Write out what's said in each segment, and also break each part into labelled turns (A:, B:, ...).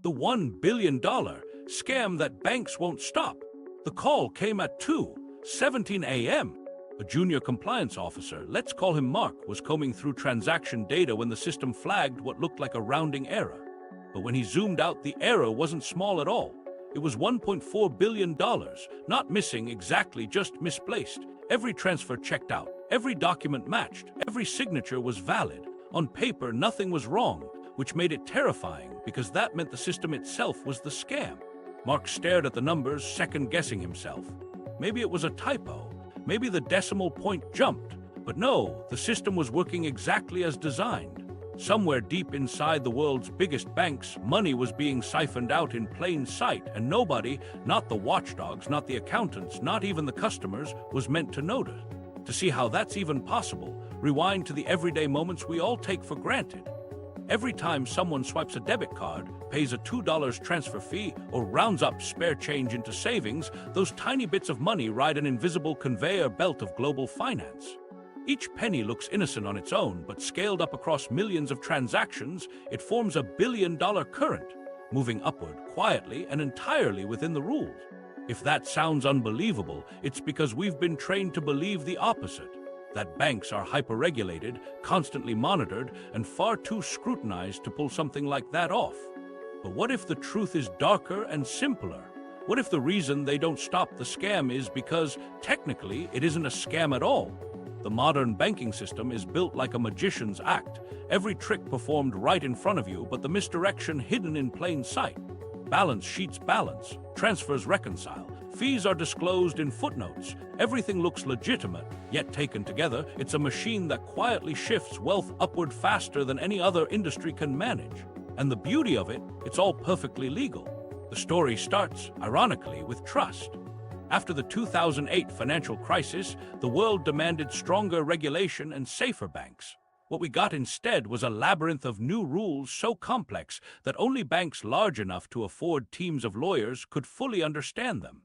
A: The $1 billion scam that banks won't stop. The call came at 2:17 a.m. A junior compliance officer, let's call him Mark, was combing through transaction data when the system flagged what looked like a rounding error. But when he zoomed out, the error wasn't small at all. It was $1.4 billion, not missing exactly, just misplaced. Every transfer checked out, every document matched, every signature was valid. On paper, nothing was wrong, which made it terrifying because that meant the system itself was the scam. Mark stared at the numbers, second-guessing himself. Maybe it was a typo. Maybe the decimal point jumped. But no, the system was working exactly as designed. Somewhere deep inside the world's biggest banks, money was being siphoned out in plain sight, and nobody, not the watchdogs, not the accountants, not even the customers, was meant to notice. To see how that's even possible, rewind to the everyday moments we all take for granted. Every time someone swipes a debit card, pays a $2 transfer fee, or rounds up spare change into savings, those tiny bits of money ride an invisible conveyor belt of global finance. Each penny looks innocent on its own, but scaled up across millions of transactions, it forms a billion-dollar current, moving upward quietly and entirely within the rules. If that sounds unbelievable, it's because we've been trained to believe the opposite, that banks are hyper-regulated, constantly monitored, and far too scrutinized to pull something like that off. But what if the truth is darker and simpler? What if the reason they don't stop the scam is because, technically, it isn't a scam at all? The modern banking system is built like a magician's act, every trick performed right in front of you, but the misdirection hidden in plain sight. Balance sheets balance, transfers reconcile, fees are disclosed in footnotes, everything looks legitimate, yet taken together, it's a machine that quietly shifts wealth upward faster than any other industry can manage. And the beauty of it, it's all perfectly legal. The story starts, ironically, with trust. After the 2008 financial crisis, the world demanded stronger regulation and safer banks. What we got instead was a labyrinth of new rules so complex that only banks large enough to afford teams of lawyers could fully understand them.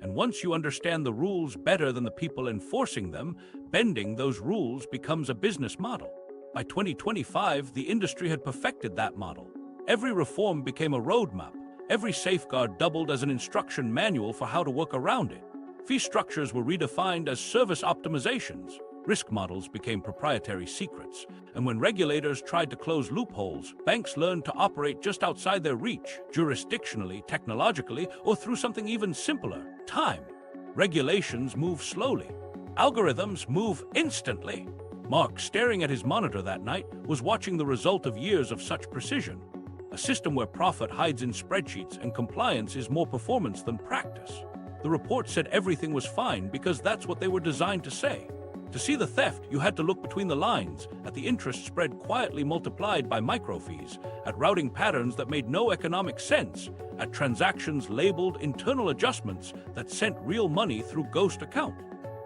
A: And once you understand the rules better than the people enforcing them, bending those rules becomes a business model. By 2025, the industry had perfected that model. Every reform became a roadmap. Every safeguard doubled as an instruction manual for how to work around it. Fee structures were redefined as service optimizations. Risk models became proprietary secrets. And when regulators tried to close loopholes, banks learned to operate just outside their reach, jurisdictionally, technologically, or through something even simpler: time. Regulations move slowly. Algorithms move instantly. Mark, staring at his monitor that night, was watching the result of years of such precision. A system where profit hides in spreadsheets and compliance is more performance than practice. The report said everything was fine because that's what they were designed to say. To see the theft, you had to look between the lines, at the interest spread quietly multiplied by microfees, at routing patterns that made no economic sense, at transactions labeled internal adjustments that sent real money through ghost account.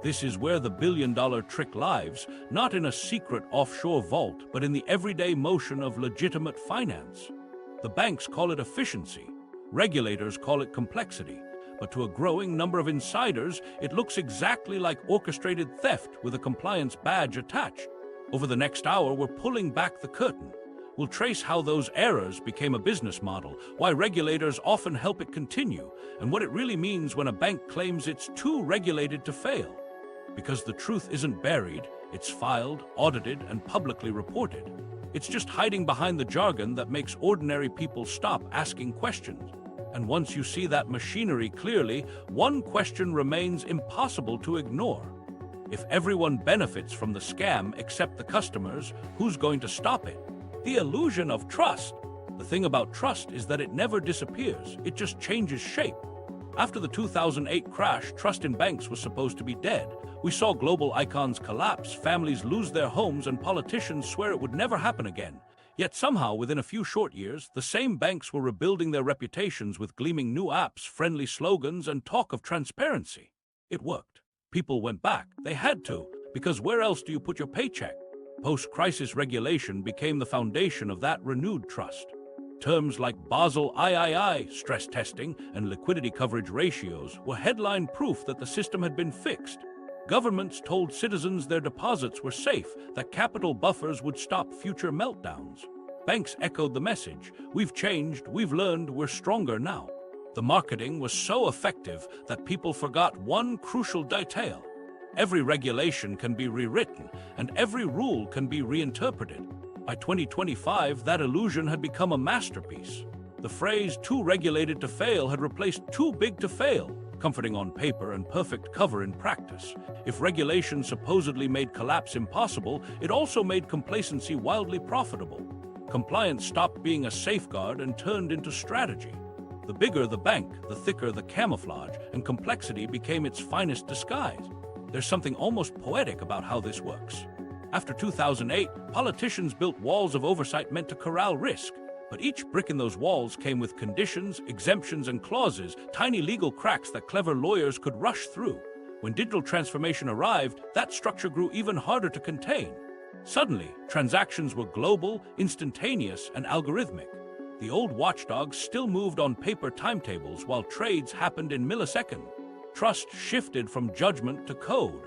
A: This is where the billion-dollar trick lies, not in a secret offshore vault, but in the everyday motion of legitimate finance. The banks call it efficiency. Regulators call it complexity. But to a growing number of insiders, it looks exactly like orchestrated theft with a compliance badge attached. Over the next hour, we're pulling back the curtain. We'll trace how those errors became a business model, why regulators often help it continue, and what it really means when a bank claims it's too regulated to fail. Because the truth isn't buried, it's filed, audited, and publicly reported. It's just hiding behind the jargon that makes ordinary people stop asking questions. And once you see that machinery clearly, one question remains impossible to ignore. If everyone benefits from the scam except the customers, who's going to stop it? The illusion of trust. The thing about trust is that it never disappears, it just changes shape. After the 2008 crash, trust in banks was supposed to be dead. We saw global icons collapse, families lose their homes, and politicians swear it would never happen again. Yet somehow, within a few short years, the same banks were rebuilding their reputations with gleaming new apps, friendly slogans, and talk of transparency. It worked. People went back. They had to, because where else do you put your paycheck? Post-crisis regulation became the foundation of that renewed trust. Terms like Basel III, stress testing, and liquidity coverage ratios were headline proof that the system had been fixed. Governments told citizens their deposits were safe, that capital buffers would stop future meltdowns. Banks echoed the message. We've changed, we've learned, we're stronger now. The marketing was so effective that people forgot one crucial detail. Every regulation can be rewritten, and every rule can be reinterpreted. By 2025, that illusion had become a masterpiece. The phrase "too regulated to fail" had replaced "too big to fail," comforting on paper and perfect cover in practice. If regulation supposedly made collapse impossible, it also made complacency wildly profitable. Compliance stopped being a safeguard and turned into strategy. The bigger the bank, the thicker the camouflage, and complexity became its finest disguise. There's something almost poetic about how this works. After 2008, politicians built walls of oversight meant to corral risk. But each brick in those walls came with conditions, exemptions, and clauses, tiny legal cracks that clever lawyers could rush through. When digital transformation arrived, that structure grew even harder to contain. Suddenly, transactions were global, instantaneous, and algorithmic. The old watchdogs still moved on paper timetables while trades happened in milliseconds. Trust shifted from judgment to code.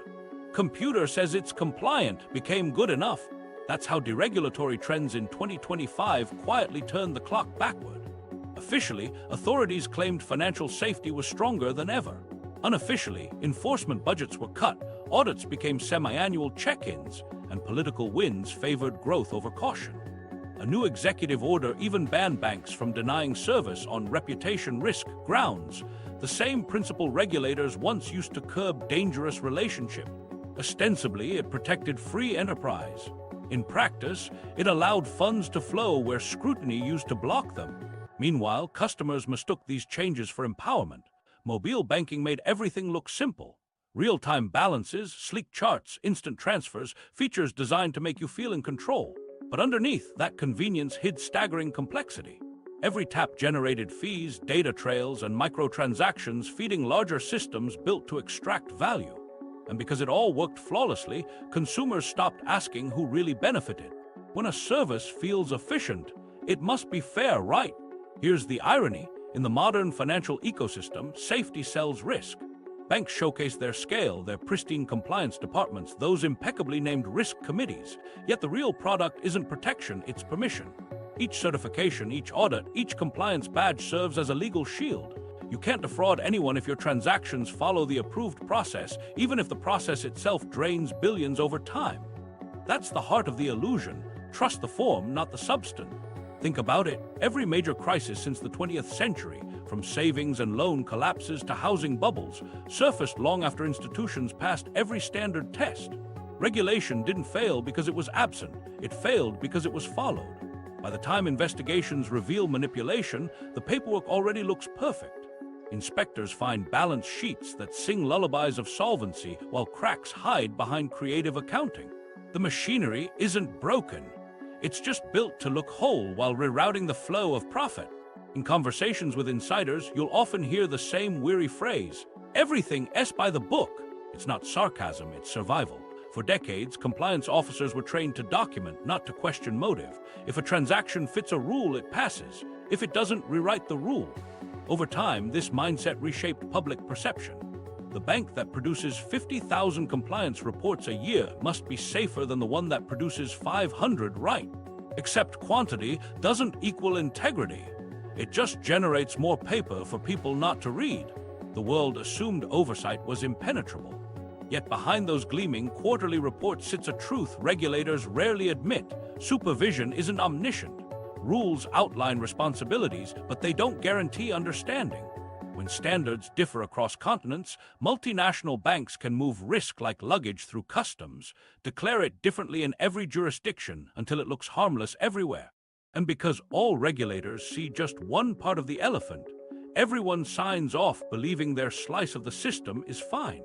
A: Computer says it's compliant became good enough. That's how deregulatory trends in 2025 quietly turned the clock backward. Officially, authorities claimed financial safety was stronger than ever. Unofficially, enforcement budgets were cut, audits became semi-annual check-ins, and political winds favored growth over caution. A new executive order even banned banks from denying service on reputation risk grounds, the same principle regulators once used to curb dangerous relationship. Ostensibly, it protected free enterprise. In practice, it allowed funds to flow where scrutiny used to block them. Meanwhile, customers mistook these changes for empowerment. Mobile banking made everything look simple. Real-time balances, sleek charts, instant transfers, features designed to make you feel in control. But underneath, that convenience hid staggering complexity. Every tap generated fees, data trails, and microtransactions feeding larger systems built to extract value. And because it all worked flawlessly, consumers stopped asking who really benefited. When a service feels efficient, it must be fair, right? Here's the irony. In the modern financial ecosystem, safety sells risk. Banks showcase their scale, their pristine compliance departments, those impeccably named risk committees. Yet the real product isn't protection, it's permission. Each certification, each audit, each compliance badge serves as a legal shield. You can't defraud anyone if your transactions follow the approved process, even if the process itself drains billions over time. That's the heart of the illusion. Trust the form, not the substance. Think about it. Every major crisis since the 20th century, from savings and loan collapses to housing bubbles, surfaced long after institutions passed every standard test. Regulation didn't fail because it was absent. It failed because it was followed. By the time investigations reveal manipulation, the paperwork already looks perfect. Inspectors find balance sheets that sing lullabies of solvency while cracks hide behind creative accounting. The machinery isn't broken. It's just built to look whole while rerouting the flow of profit. In conversations with insiders, you'll often hear the same weary phrase, "Everything is by the book." It's not sarcasm, it's survival. For decades, compliance officers were trained to document, not to question motive. If a transaction fits a rule, it passes. If it doesn't, rewrite the rule. Over time, this mindset reshaped public perception. The bank that produces 50,000 compliance reports a year must be safer than the one that produces 500, right? Except quantity doesn't equal integrity. It just generates more paper for people not to read. The world assumed oversight was impenetrable. Yet behind those gleaming quarterly reports sits a truth regulators rarely admit. Supervision isn't omniscient. Rules outline responsibilities, but they don't guarantee understanding. When standards differ across continents, multinational banks can move risk like luggage through customs, declare it differently in every jurisdiction until it looks harmless everywhere. And because all regulators see just one part of the elephant, everyone signs off believing their slice of the system is fine.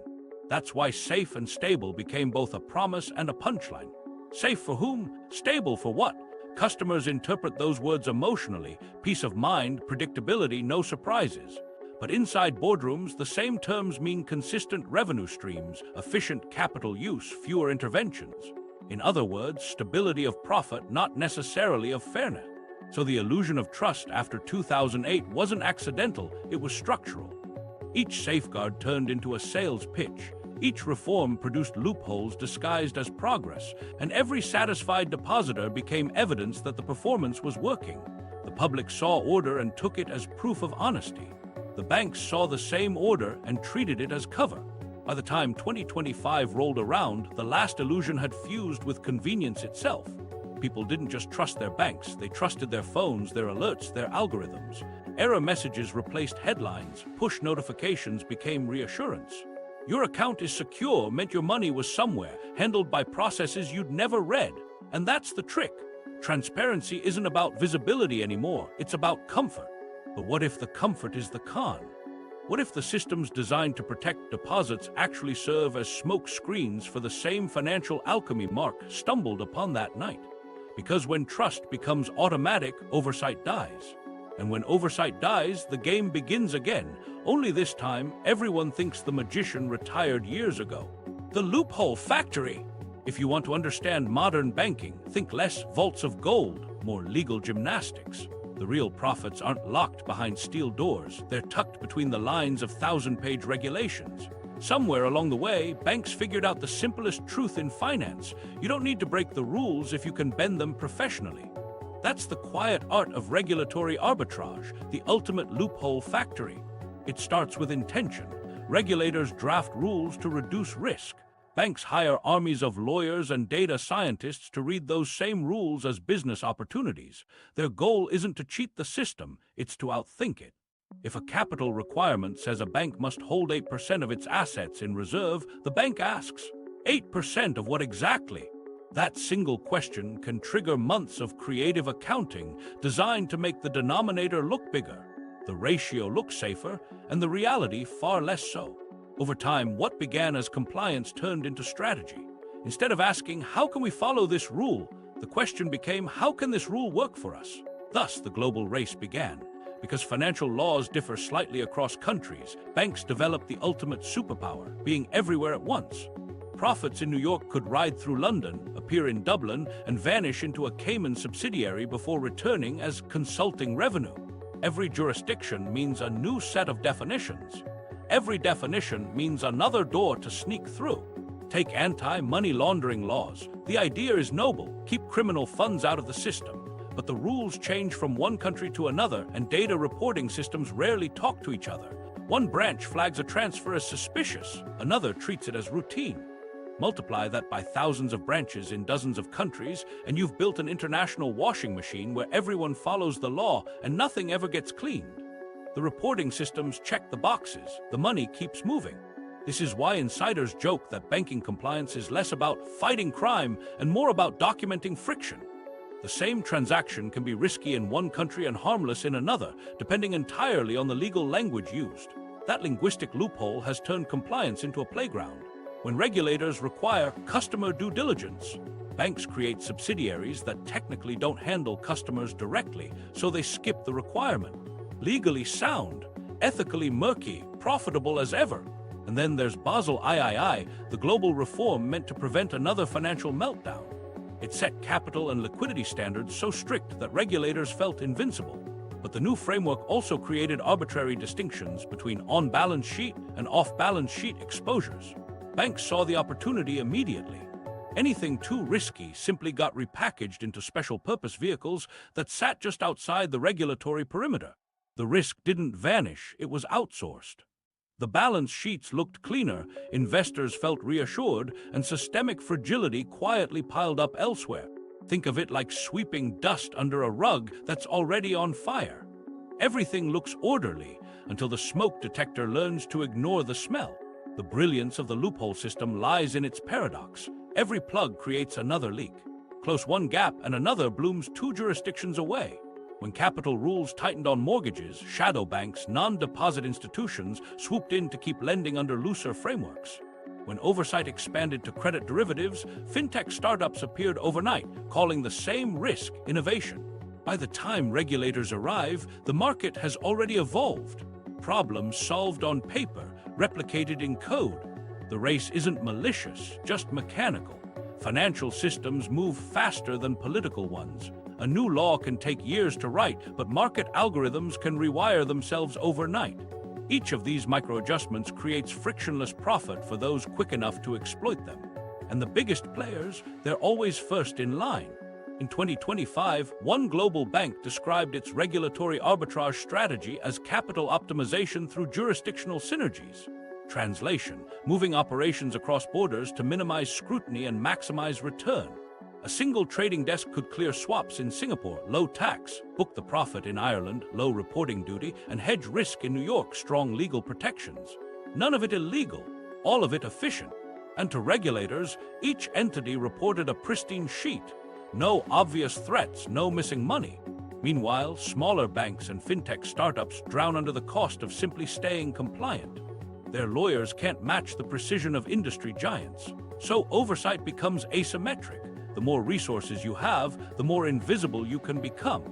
A: That's why safe and stable became both a promise and a punchline. Safe for whom? Stable for what? Customers interpret those words emotionally. Peace of mind, predictability, no surprises. But inside boardrooms, the same terms mean consistent revenue streams, efficient capital use, fewer interventions. In other words, stability of profit, not necessarily of fairness. So the illusion of trust after 2008 wasn't accidental, it was structural. Each safeguard turned into a sales pitch. Each reform produced loopholes disguised as progress, and every satisfied depositor became evidence that the performance was working. The public saw order and took it as proof of honesty. The banks saw the same order and treated it as cover. By the time 2025 rolled around, the last illusion had fused with convenience itself. People didn't just trust their banks, they trusted their phones, their alerts, their algorithms. Error messages replaced headlines, push notifications became reassurance. Your account is secure meant your money was somewhere, handled by processes you'd never read. And that's the trick. Transparency isn't about visibility anymore, it's about comfort. But what if the comfort is the con? What if the systems designed to protect deposits actually serve as smoke screens for the same financial alchemy Mark stumbled upon that night? Because when trust becomes automatic, oversight dies. And when oversight dies, the game begins again. Only this time, everyone thinks the magician retired years ago. The loophole factory! If you want to understand modern banking, think less vaults of gold, more legal gymnastics. The real profits aren't locked behind steel doors. They're tucked between the lines of thousand-page regulations. Somewhere along the way, banks figured out the simplest truth in finance. You don't need to break the rules if you can bend them professionally. That's the quiet art of regulatory arbitrage, the ultimate loophole factory. It starts with intention. Regulators draft rules to reduce risk. Banks hire armies of lawyers and data scientists to read those same rules as business opportunities. Their goal isn't to cheat the system, it's to outthink it. If a capital requirement says a bank must hold 8% of its assets in reserve, the bank asks, 8% of what exactly? That single question can trigger months of creative accounting designed to make the denominator look bigger, the ratio look safer, and the reality far less so. Over time, what began as compliance turned into strategy. Instead of asking, how can we follow this rule? The question became, how can this rule work for us? Thus, the global race began. Because financial laws differ slightly across countries, banks developed the ultimate superpower, being everywhere at once. Profits in New York could ride through London, appear in Dublin, and vanish into a Cayman subsidiary before returning as consulting revenue. Every jurisdiction means a new set of definitions. Every definition means another door to sneak through. Take anti-money laundering laws. The idea is noble, keep criminal funds out of the system. But the rules change from one country to another, and data reporting systems rarely talk to each other. One branch flags a transfer as suspicious, another treats it as routine. Multiply that by thousands of branches in dozens of countries, and you've built an international washing machine where everyone follows the law and nothing ever gets cleaned. The reporting systems check the boxes, the money keeps moving. This is why insiders joke that banking compliance is less about fighting crime and more about documenting friction. The same transaction can be risky in one country and harmless in another, depending entirely on the legal language used. That linguistic loophole has turned compliance into a playground. When regulators require customer due diligence, banks create subsidiaries that technically don't handle customers directly, so they skip the requirement. Legally sound, ethically murky, profitable as ever. And then there's Basel III, the global reform meant to prevent another financial meltdown. It set capital and liquidity standards so strict that regulators felt invincible. But the new framework also created arbitrary distinctions between on-balance sheet and off-balance sheet exposures. Banks saw the opportunity immediately. Anything too risky simply got repackaged into special-purpose vehicles that sat just outside the regulatory perimeter. The risk didn't vanish, it was outsourced. The balance sheets looked cleaner, investors felt reassured, and systemic fragility quietly piled up elsewhere. Think of it like sweeping dust under a rug that's already on fire. Everything looks orderly until the smoke detector learns to ignore the smell. The brilliance of the loophole system lies in its paradox. Every plug creates another leak. Close one gap and another blooms 2 jurisdictions away. When capital rules tightened on mortgages, shadow banks, non-deposit institutions swooped in to keep lending under looser frameworks. When oversight expanded to credit derivatives, fintech startups appeared overnight, calling the same risk innovation. By the time regulators arrive, the market has already evolved. Problems solved on paper, replicated in code. The race isn't malicious, just mechanical. Financial systems move faster than political ones. A new law can take years to write, but market algorithms can rewire themselves overnight. Each of these micro-adjustments creates frictionless profit for those quick enough to exploit them. And the biggest players, they're always first in line. In 2025, one global bank described its regulatory arbitrage strategy as capital optimization through jurisdictional synergies. Translation: moving operations across borders to minimize scrutiny and maximize return. A single trading desk could clear swaps in Singapore, low tax, book the profit in Ireland, low reporting duty, and hedge risk in New York, strong legal protections. None of it illegal, all of it efficient. And to regulators, each entity reported a pristine sheet. No obvious threats, no missing money. Meanwhile, smaller banks and fintech startups drown under the cost of simply staying compliant. Their lawyers can't match the precision of industry giants. So oversight becomes asymmetric. The more resources you have, the more invisible you can become.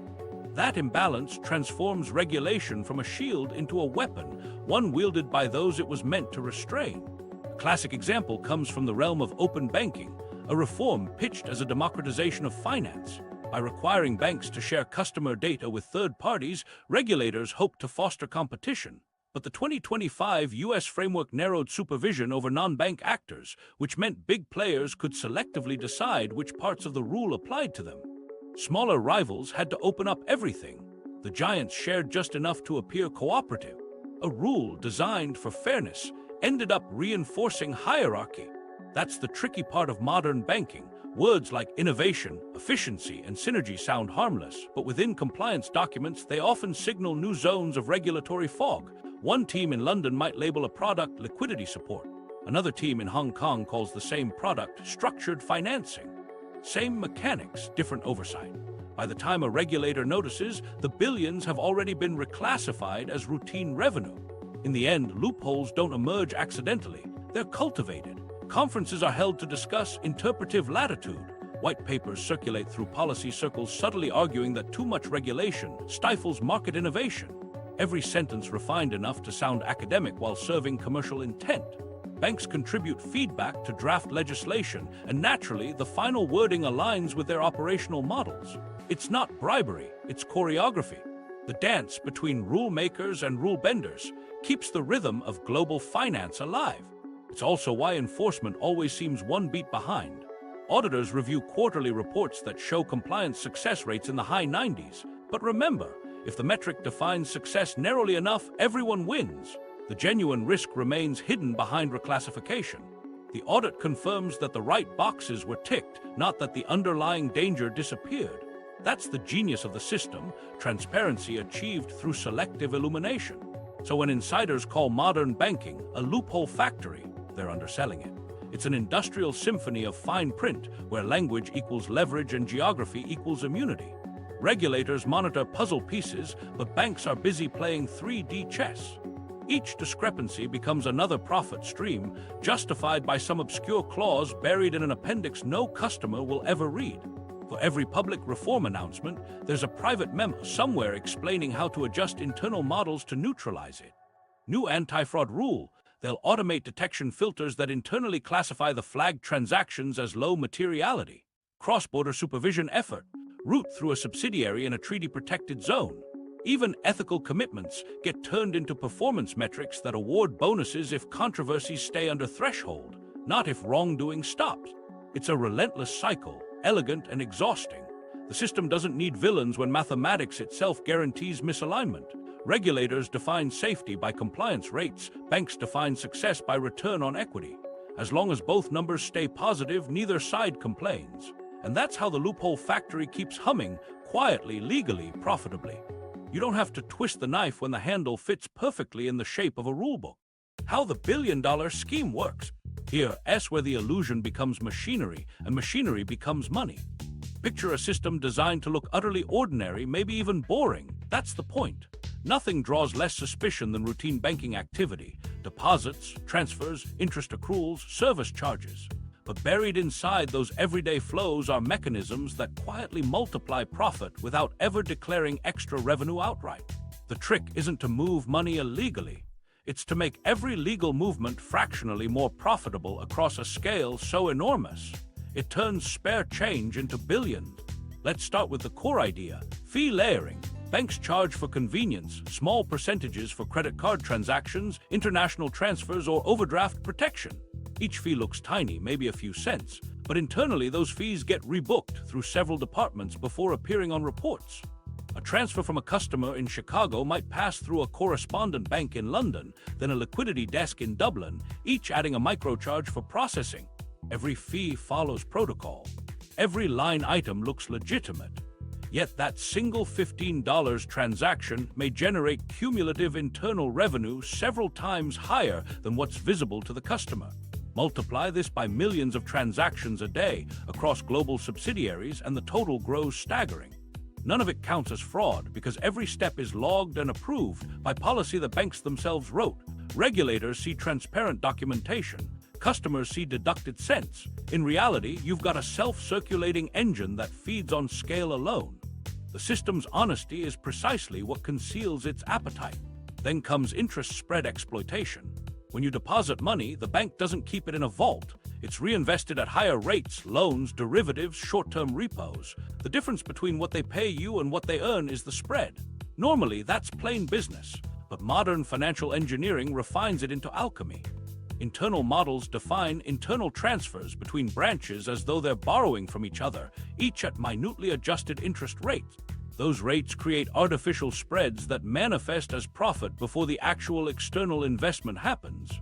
A: That imbalance transforms regulation from a shield into a weapon, one wielded by those it was meant to restrain. A classic example comes from the realm of open banking, a reform pitched as a democratization of finance. By requiring banks to share customer data with third parties, regulators hoped to foster competition. But the 2025 U.S. framework narrowed supervision over non-bank actors, which meant big players could selectively decide which parts of the rule applied to them. Smaller rivals had to open up everything. The giants shared just enough to appear cooperative. A rule designed for fairness ended up reinforcing hierarchy. That's the tricky part of modern banking. Words like innovation, efficiency, and synergy sound harmless, but within compliance documents, they often signal new zones of regulatory fog. One team in London might label a product liquidity support. Another team in Hong Kong calls the same product structured financing. Same mechanics, different oversight. By the time a regulator notices, the billions have already been reclassified as routine revenue. In the end, loopholes don't emerge accidentally. They're cultivated. Conferences are held to discuss interpretive latitude. White papers circulate through policy circles, subtly arguing that too much regulation stifles market innovation. Every sentence refined enough to sound academic while serving commercial intent. Banks contribute feedback to draft legislation, and naturally, the final wording aligns with their operational models. It's not bribery, it's choreography. The dance between rule makers and rule benders keeps the rhythm of global finance alive. It's also why enforcement always seems one beat behind. Auditors review quarterly reports that show compliance success rates in the high 90s. But remember, if the metric defines success narrowly enough, everyone wins. The genuine risk remains hidden behind reclassification. The audit confirms that the right boxes were ticked, not that the underlying danger disappeared. That's the genius of the system, transparency achieved through selective illumination. So when insiders call modern banking a loophole factory, they're underselling it. It's an industrial symphony of fine print, where language equals leverage and geography equals immunity. Regulators monitor puzzle pieces, but banks are busy playing 3D chess. Each discrepancy becomes another profit stream, justified by some obscure clause buried in an appendix no customer will ever read. For every public reform announcement, there's a private memo somewhere explaining how to adjust internal models to neutralize it. New anti-fraud rule: they'll automate detection filters that internally classify the flagged transactions as low materiality. Cross-border supervision effort: route through a subsidiary in a treaty-protected zone. Even ethical commitments get turned into performance metrics that award bonuses if controversies stay under threshold, not if wrongdoing stops. It's a relentless cycle, elegant and exhausting. The system doesn't need villains when mathematics itself guarantees misalignment. Regulators define safety by compliance rates, banks define success by return on equity. As long as both numbers stay positive, neither side complains. And that's how the loophole factory keeps humming, quietly, legally, profitably. You don't have to twist the knife when the handle fits perfectly in the shape of a rulebook. How the billion-dollar scheme works. Here, S where the illusion becomes machinery, and machinery becomes money. Picture a system designed to look utterly ordinary, maybe even boring. That's the point. Nothing draws less suspicion than routine banking activity. Deposits, transfers, interest accruals, service charges. But buried inside those everyday flows are mechanisms that quietly multiply profit without ever declaring extra revenue outright. The trick isn't to move money illegally. It's to make every legal movement fractionally more profitable across a scale so enormous. It turns spare change into billions. Let's start with the core idea: fee layering. Banks charge for convenience, small percentages for credit card transactions, international transfers, or overdraft protection. Each fee looks tiny, maybe a few cents, but internally those fees get rebooked through several departments before appearing on reports. A transfer from a customer in Chicago might pass through a correspondent bank in London, then a liquidity desk in Dublin, each adding a microcharge for processing. Every fee follows protocol. Every line item looks legitimate. Yet that single $15 transaction may generate cumulative internal revenue several times higher than what's visible to the customer. Multiply this by millions of transactions a day across global subsidiaries and the total grows staggering. None of it counts as fraud because every step is logged and approved by policy the banks themselves wrote. Regulators see transparent documentation. Customers see deducted cents. In reality, you've got a self-circulating engine that feeds on scale alone. The system's honesty is precisely what conceals its appetite. Then comes interest spread exploitation. When you deposit money, the bank doesn't keep it in a vault. It's reinvested at higher rates, loans, derivatives, short-term repos. The difference between what they pay you and what they earn is the spread. Normally, that's plain business, but modern financial engineering refines it into alchemy. Internal models define internal transfers between branches as though they're borrowing from each other, each at minutely adjusted interest rates. Those rates create artificial spreads that manifest as profit before the actual external investment happens.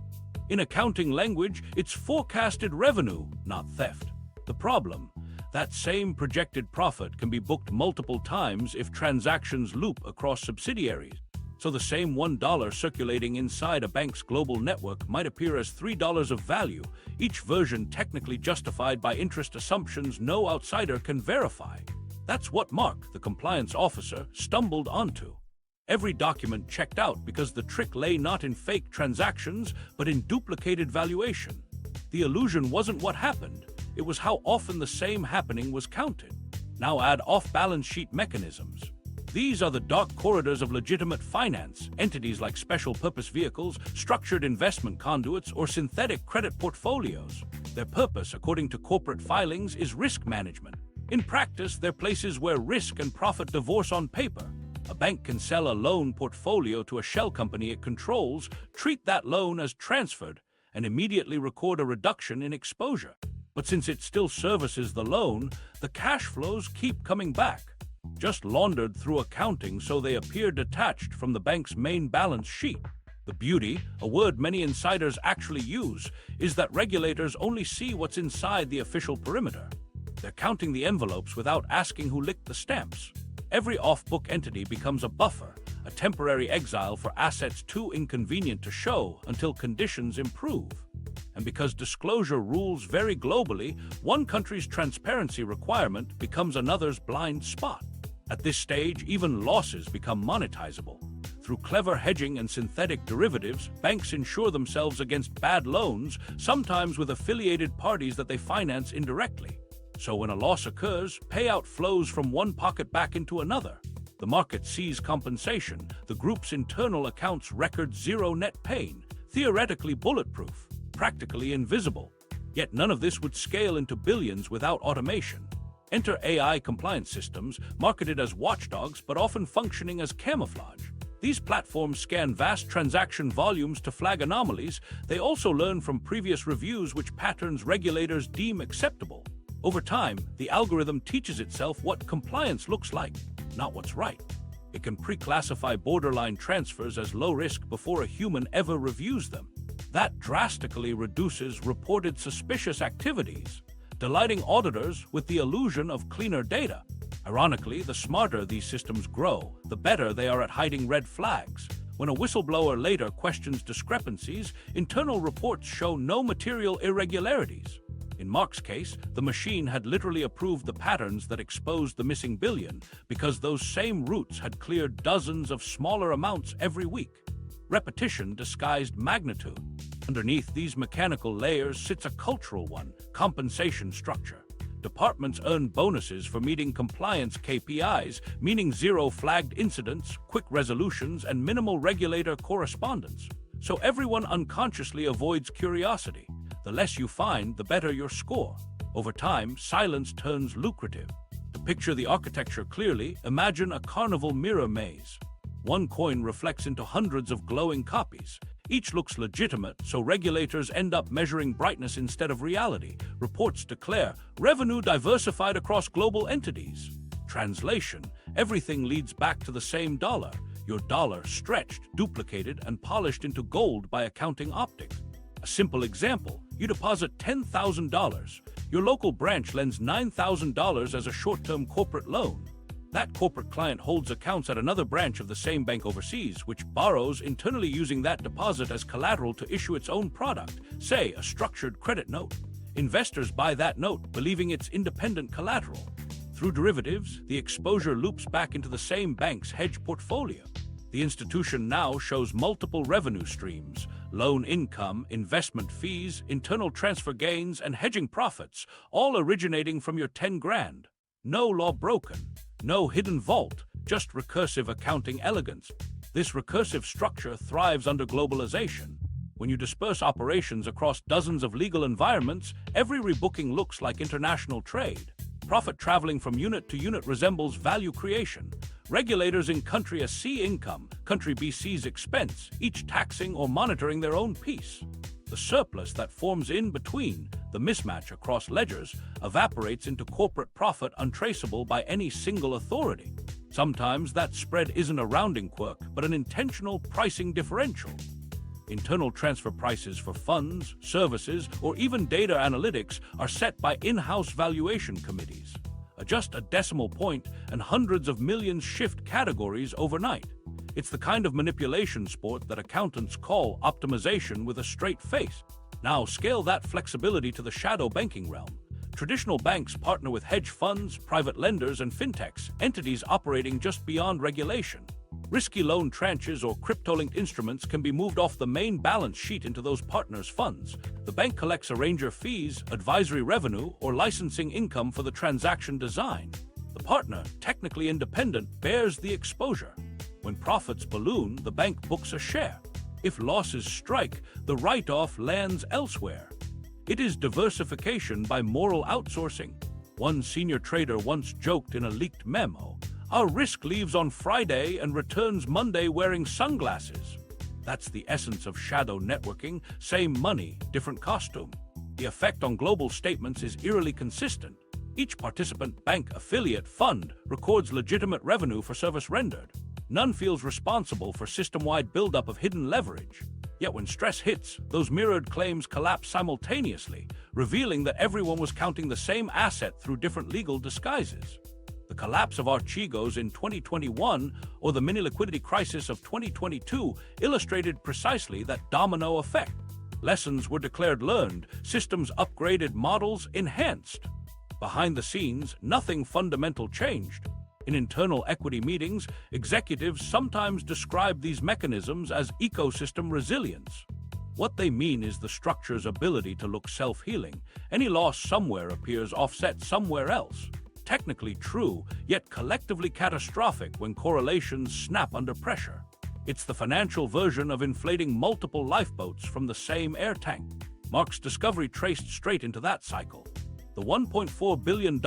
A: In accounting language, it's forecasted revenue, not theft. The problem? That same projected profit can be booked multiple times if transactions loop across subsidiaries. So the same $1 circulating inside a bank's global network might appear as $3 of value, each version technically justified by interest assumptions no outsider can verify. That's what Mark, the compliance officer, stumbled onto. Every document checked out because the trick lay not in fake transactions, but in duplicated valuation. The illusion wasn't what happened, it was how often the same happening was counted. Now add off-balance sheet mechanisms. These are the dark corridors of legitimate finance, entities like special purpose vehicles, structured investment conduits, or synthetic credit portfolios. Their purpose, according to corporate filings, is risk management. In practice, they're places where risk and profit divorce on paper. A bank can sell a loan portfolio to a shell company it controls, treat that loan as transferred, and immediately record a reduction in exposure. But since it still services the loan, the cash flows keep coming back, just laundered through accounting so they appear detached from the bank's main balance sheet. The beauty, a word many insiders actually use, is that regulators only see what's inside the official perimeter. They're counting the envelopes without asking who licked the stamps. Every off-book entity becomes a buffer, a temporary exile for assets too inconvenient to show until conditions improve. And because disclosure rules vary globally, one country's transparency requirement becomes another's blind spot. At this stage, even losses become monetizable. Through clever hedging and synthetic derivatives, banks insure themselves against bad loans, sometimes with affiliated parties that they finance indirectly. So when a loss occurs, payout flows from one pocket back into another. The market sees compensation. The group's internal accounts record zero net pain, theoretically bulletproof, practically invisible. Yet none of this would scale into billions without automation. Enter AI compliance systems, marketed as watchdogs but often functioning as camouflage. These platforms scan vast transaction volumes to flag anomalies. They also learn from previous reviews which patterns regulators deem acceptable. Over time, the algorithm teaches itself what compliance looks like, not what's right. It can pre-classify borderline transfers as low risk before a human ever reviews them. That drastically reduces reported suspicious activities, delighting auditors with the illusion of cleaner data. Ironically, the smarter these systems grow, the better they are at hiding red flags. When a whistleblower later questions discrepancies, internal reports show no material irregularities. In Mark's case, the machine had literally approved the patterns that exposed the missing billion because those same routes had cleared dozens of smaller amounts every week. Repetition disguised magnitude. Underneath these mechanical layers sits a cultural one, compensation structure. Departments earn bonuses for meeting compliance KPIs, meaning zero flagged incidents, quick resolutions, and minimal regulator correspondence. So everyone unconsciously avoids curiosity. The less you find, the better your score. Over time, silence turns lucrative. picture the architecture clearly, imagine a carnival mirror maze. One coin reflects into hundreds of glowing copies. Each looks legitimate, so regulators end up measuring brightness instead of reality. Reports declare revenue diversified across global entities. Translation: everything leads back to the same dollar. Your dollar stretched, duplicated, and polished into gold by accounting optics. A simple example: you deposit $10,000. Your local branch lends $9,000 as a short-term corporate loan. That corporate client holds accounts at another branch of the same bank overseas, which borrows internally using that deposit as collateral to issue its own product, say a structured credit note. Investors buy that note, believing it's independent collateral. Through derivatives, the exposure loops back into the same bank's hedge portfolio. The institution now shows multiple revenue streams: loan income, investment fees, internal transfer gains, and hedging profits, all originating from your 10 grand. No law broken, no hidden vault, just recursive accounting elegance. This recursive structure thrives under globalization. When you disperse operations across dozens of legal environments, every rebooking looks like international trade. Profit traveling from unit to unit resembles value creation. Regulators in country A see income, country B sees expense, each taxing or monitoring their own piece. The surplus that forms in between, the mismatch across ledgers, evaporates into corporate profit untraceable by any single authority. Sometimes that spread isn't a rounding quirk, but an intentional pricing differential. Internal transfer prices for funds, services, or even data analytics are set by in-house valuation committees. Adjust a decimal point and hundreds of millions shift categories overnight. It's the kind of manipulation sport that accountants call optimization with a straight face. Now scale that flexibility to the shadow banking realm. Traditional banks partner with hedge funds, private lenders, and fintechs, entities operating just beyond regulation. Risky loan tranches or crypto-linked instruments can be moved off the main balance sheet into those partners' funds. The bank collects arranger fees, advisory revenue, or licensing income for the transaction design. The partner, technically independent, bears the exposure. When profits balloon, the bank books a share. If losses strike, the write-off lands elsewhere. It is diversification by moral outsourcing. One senior trader once joked in a leaked memo, "Our risk leaves on Friday and returns Monday wearing sunglasses." That's the essence of shadow networking: same money, different costume. The effect on global statements is eerily consistent. Each participant bank, affiliate, fund records legitimate revenue for service rendered. None feels responsible for system-wide buildup of hidden leverage. Yet when stress hits, those mirrored claims collapse simultaneously, revealing that everyone was counting the same asset through different legal disguises. The collapse of Archegos in 2021 or the mini-liquidity crisis of 2022 illustrated precisely that domino effect. Lessons were declared learned, systems upgraded, models enhanced. Behind the scenes, nothing fundamental changed. In internal equity meetings, executives sometimes describe these mechanisms as ecosystem resilience. What they mean is the structure's ability to look self-healing. Any loss somewhere appears offset somewhere else. Technically true, yet collectively catastrophic when correlations snap under pressure. It's the financial version of inflating multiple lifeboats from the same air tank. Mark's discovery traced straight into that cycle. The $1.4 billion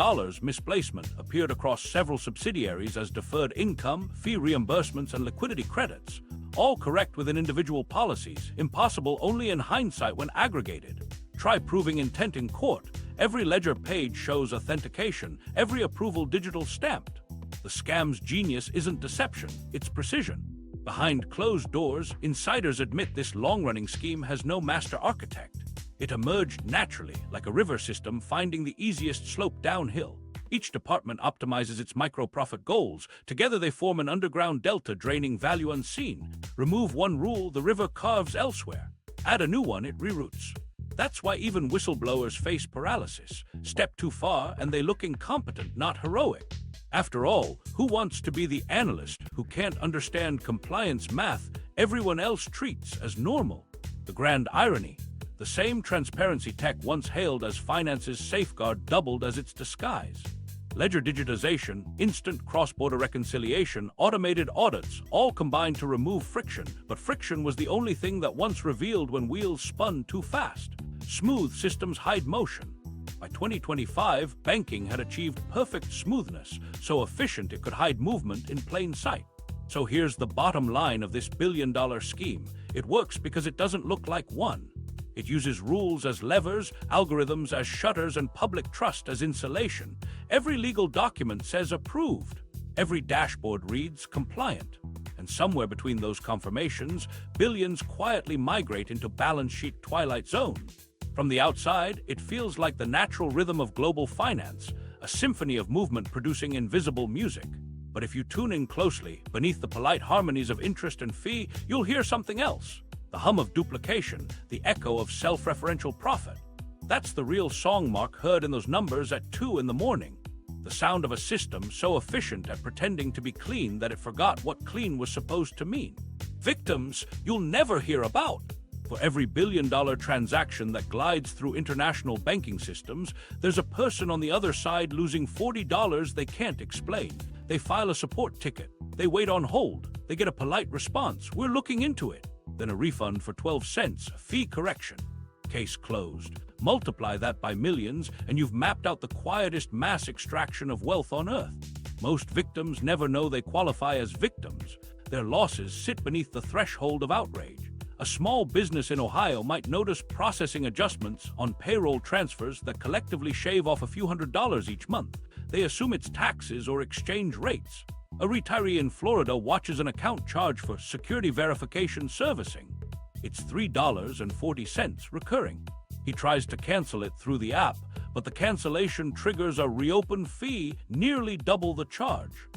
A: misplacement appeared across several subsidiaries as deferred income, fee reimbursements, and liquidity credits, all correct within individual policies, impossible only in hindsight when aggregated. Try proving intent in court. Every ledger page shows authentication, every approval digital stamped. The scam's genius isn't deception, it's precision. Behind closed doors, insiders admit this long-running scheme has no master architect. It emerged naturally, like a river system finding the easiest slope downhill. Each department optimizes its micro-profit goals. Together they form an underground delta draining value unseen. Remove one rule, the river carves elsewhere. Add a new one, it reroutes. That's why even whistleblowers face paralysis. Step too far and they look incompetent, not heroic. After all, who wants to be the analyst who can't understand compliance math everyone else treats as normal? The grand irony: the same transparency tech once hailed as finance's safeguard doubled as its disguise. Ledger digitization, instant cross-border reconciliation, automated audits, all combined to remove friction, but friction was the only thing that once revealed when wheels spun too fast. Smooth systems hide motion. By 2025, banking had achieved perfect smoothness, so efficient it could hide movement in plain sight. So here's the bottom line of this billion-dollar scheme. It works because it doesn't look like one. It uses rules as levers, algorithms as shutters, and public trust as insulation. Every legal document says approved. Every dashboard reads compliant. And somewhere between those confirmations, billions quietly migrate into balance sheet twilight zone. From the outside, it feels like the natural rhythm of global finance, a symphony of movement producing invisible music. But if you tune in closely, beneath the polite harmonies of interest and fee, you'll hear something else. The hum of duplication, the echo of self-referential profit. That's the real song Mark heard in those numbers at 2 in the morning. The sound of a system so efficient at pretending to be clean that it forgot what clean was supposed to mean. Victims you'll never hear about. For every billion-dollar transaction that glides through international banking systems, there's a person on the other side losing $40 they can't explain. They file a support ticket. They wait on hold. They get a polite response. We're looking into it. Then a refund for 12 cents, fee correction. Case closed. Multiply that by millions, and you've mapped out the quietest mass extraction of wealth on Earth. Most victims never know they qualify as victims. Their losses sit beneath the threshold of outrage. A small business in Ohio might notice processing adjustments on payroll transfers that collectively shave off a few $100s each month. They assume it's taxes or exchange rates. A retiree in Florida watches an account charge for security verification servicing. It's $3.40 recurring. He tries to cancel it through the app, but the cancellation triggers a reopen fee nearly double the charge.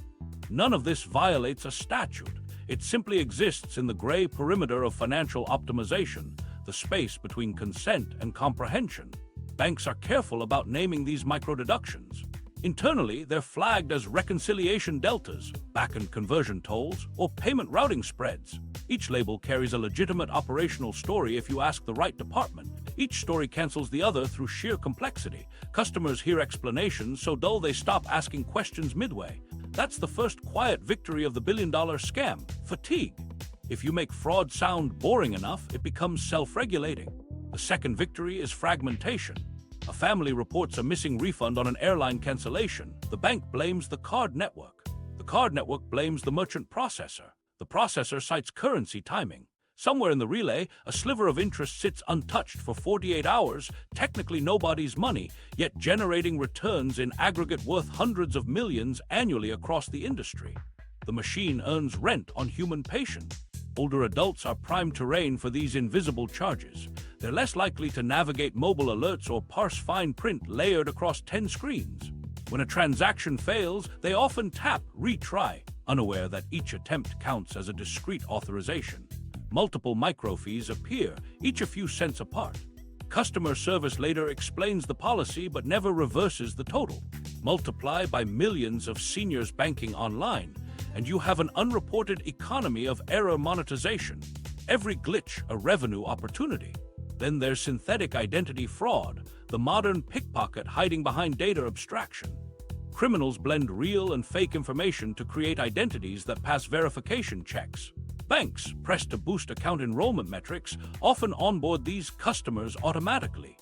A: None of this violates a statute. It simply exists in the gray perimeter of financial optimization, the space between consent and comprehension. Banks are careful about naming these micro-deductions. Internally, they're flagged as reconciliation deltas, back-end conversion tolls, or payment routing spreads. Each label carries a legitimate operational story if you ask the right department. Each story cancels the other through sheer complexity. Customers hear explanations so dull they stop asking questions midway. That's the first quiet victory of the billion-dollar scam, fatigue. If you make fraud sound boring enough, it becomes self-regulating. The second victory is fragmentation. A family reports a missing refund on an airline cancellation. The bank blames the card network. The card network blames the merchant processor. The processor cites currency timing. Somewhere in the relay, a sliver of interest sits untouched for 48 hours, technically nobody's money, yet generating returns in aggregate worth hundreds of millions annually across the industry. The machine earns rent on human patience. Older adults are prime terrain for these invisible charges. They're less likely to navigate mobile alerts or parse fine print layered across 10 screens. When a transaction fails, they often tap retry, unaware that each attempt counts as a discrete authorization. Multiple microfees appear, each a few cents apart. Customer service later explains the policy but never reverses the total. Multiply by millions of seniors banking online, and you have an unreported economy of error monetization. Every glitch a revenue opportunity. Then there's synthetic identity fraud, the modern pickpocket hiding behind data abstraction. Criminals blend real and fake information to create identities that pass verification checks. Banks, pressed to boost account enrollment metrics, often onboard these customers automatically.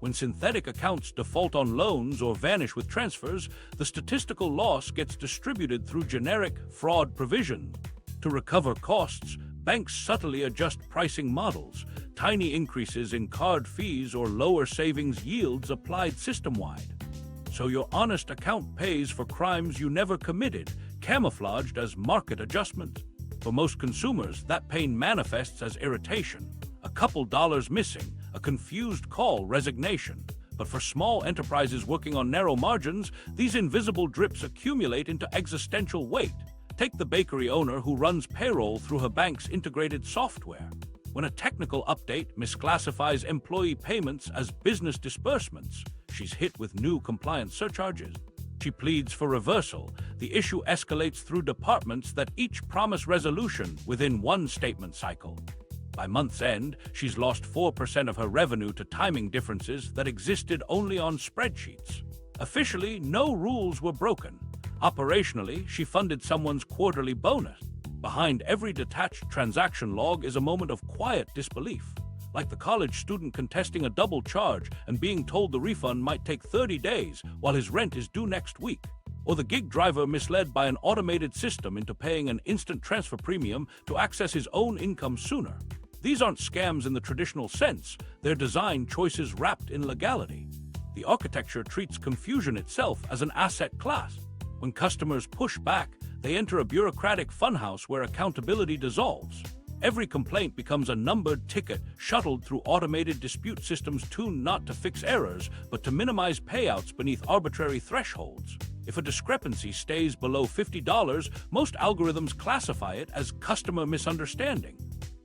A: When synthetic accounts default on loans or vanish with transfers, the statistical loss gets distributed through generic fraud provisions. To recover costs, banks subtly adjust pricing models, tiny increases in card fees or lower savings yields applied system-wide. So your honest account pays for crimes you never committed, camouflaged as market adjustment. For most consumers, that pain manifests as irritation, a couple dollars missing, a confused call, resignation. But for small enterprises working on narrow margins, these invisible drips accumulate into existential weight. Take the bakery owner who runs payroll through her bank's integrated software. When a technical update misclassifies employee payments as business disbursements, she's hit with new compliance surcharges. She pleads for reversal. The issue escalates through departments that each promise resolution within one statement cycle. By month's end, she's lost 4% of her revenue to timing differences that existed only on spreadsheets. Officially, no rules were broken. Operationally, she funded someone's quarterly bonus. Behind every detached transaction log is a moment of quiet disbelief. like the college student contesting a double charge and being told the refund might take 30 days while his rent is due next week. Or the gig driver misled by an automated system into paying an instant transfer premium to access his own income sooner. These aren't scams in the traditional sense, they're design choices wrapped in legality. The architecture treats confusion itself as an asset class. When customers push back, they enter a bureaucratic funhouse where accountability dissolves. Every complaint becomes a numbered ticket shuttled through automated dispute systems tuned not to fix errors, but to minimize payouts beneath arbitrary thresholds. If a discrepancy stays below $50, most algorithms classify it as customer misunderstanding.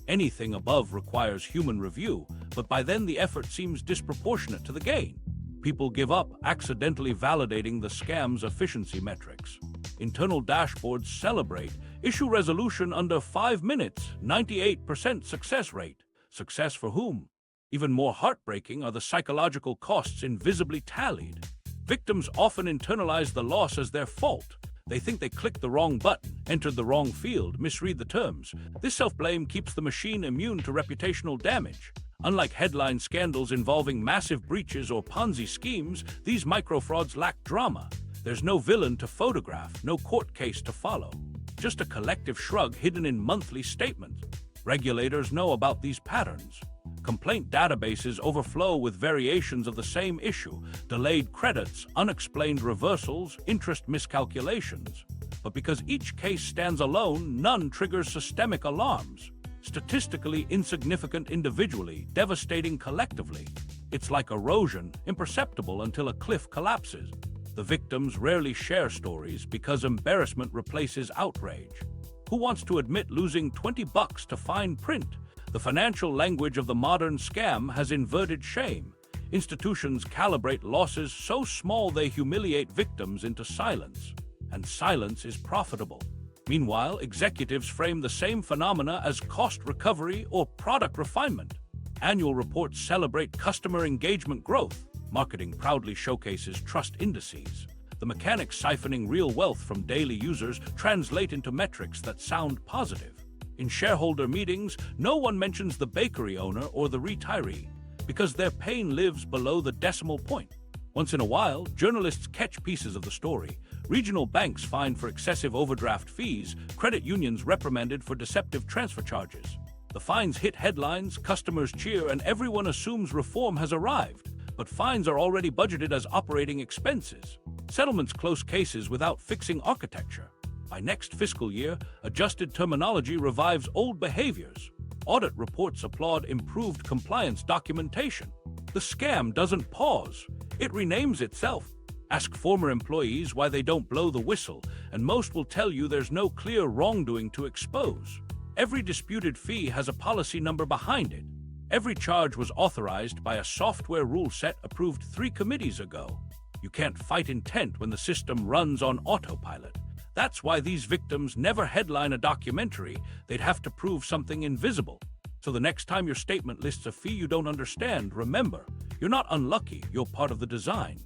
A: Anything above requires human review, but by then the effort seems disproportionate to the gain. People give up, accidentally validating the scam's efficiency metrics. Internal dashboards celebrate issue resolution under 5 minutes, 98% success rate. Success for whom? Even more heartbreaking are the psychological costs invisibly tallied. Victims often internalize the loss as their fault. They think they clicked the wrong button, entered the wrong field, misread the terms. This self-blame keeps the machine immune to reputational damage. Unlike headline scandals involving massive breaches or Ponzi schemes, these microfrauds lack drama. There's no villain to photograph, no court case to follow. Just a collective shrug hidden in monthly statements. Regulators know about these patterns. Complaint databases overflow with variations of the same issue, delayed credits, unexplained reversals, interest miscalculations. But because each case stands alone, none triggers systemic alarms. Statistically insignificant individually, devastating collectively. It's like erosion, imperceptible until a cliff collapses. The victims rarely share stories because embarrassment replaces outrage. Who wants to admit losing $20 to fine print? The financial language of the modern scam has inverted shame. Institutions calibrate losses so small they humiliate victims into silence. And silence is profitable. Meanwhile, executives frame the same phenomena as cost recovery or product refinement. Annual reports celebrate customer engagement growth. Marketing proudly showcases trust indices. The mechanics siphoning real wealth from daily users translate into metrics that sound positive. In shareholder meetings, no one mentions the bakery owner or the retiree, because their pain lives below the decimal point. Once in a while, journalists catch pieces of the story. Regional banks fined for excessive overdraft fees, credit unions reprimanded for deceptive transfer charges. The fines hit headlines, customers cheer, and everyone assumes reform has arrived. But fines are already budgeted as operating expenses. Settlements close cases without fixing architecture. By next fiscal year, adjusted terminology revives old behaviors. Audit reports applaud improved compliance documentation. The scam doesn't pause. It renames itself. Ask former employees why they don't blow the whistle, and most will tell you there's no clear wrongdoing to expose. Every disputed fee has a policy number behind it. Every charge was authorized by a software rule set approved 3 committees ago. You can't fight intent when the system runs on autopilot. That's why these victims never headline a documentary. They'd have to prove something invisible. So the next time your statement lists a fee you don't understand, remember, you're not unlucky, you're part of the design.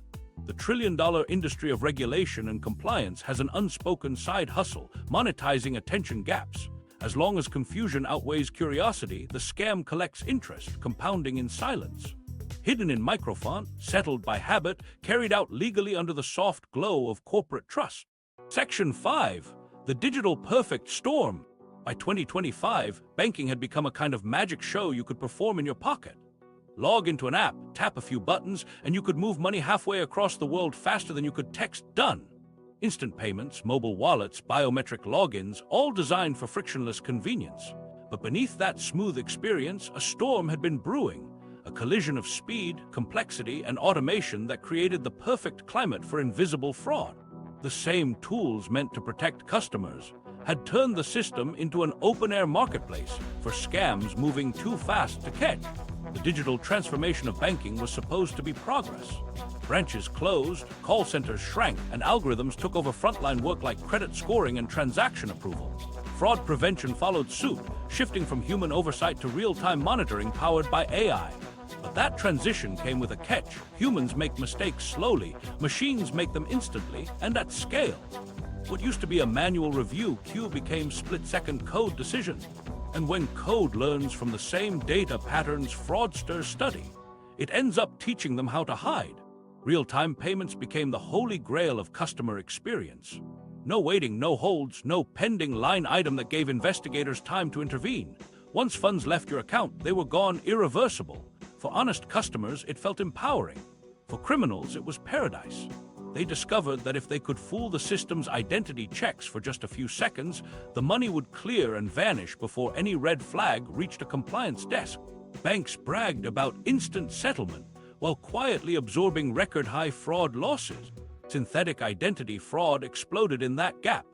A: The trillion-dollar industry of regulation and compliance has an unspoken side hustle, monetizing attention gaps. As long as confusion outweighs curiosity, the scam collects interest, compounding in silence. Hidden in microfont, settled by habit, carried out legally under the soft glow of corporate trust. Section 5. The Digital Perfect Storm. By 2025, banking had become a kind of magic show you could perform in your pocket. Log into an app, tap a few buttons, and you could move money halfway across the world faster than you could text done. Instant payments, mobile wallets, biometric logins, all designed for frictionless convenience. But beneath that smooth experience, a storm had been brewing. A collision of speed, complexity, and automation that created the perfect climate for invisible fraud. The same tools meant to protect customers had turned the system into an open-air marketplace for scams moving too fast to catch. The digital transformation of banking was supposed to be progress. Branches closed, call centers shrank, and algorithms took over frontline work like credit scoring and transaction approval. Fraud prevention followed suit, shifting from human oversight to real-time monitoring powered by AI. But that transition came with a catch. Humans make mistakes slowly, machines make them instantly and at scale. What used to be a manual review queue became split-second code decision. And when code learns from the same data patterns fraudsters study, it ends up teaching them how to hide. Real-time payments became the holy grail of customer experience. No waiting, no holds, no pending line item that gave investigators time to intervene. Once funds left your account, they were gone, irreversible. For honest customers, it felt empowering. For criminals, it was paradise. They discovered that if they could fool the system's identity checks for just a few seconds, the money would clear and vanish before any red flag reached a compliance desk. Banks bragged about instant settlement while quietly absorbing record-high fraud losses. Synthetic identity fraud exploded in that gap.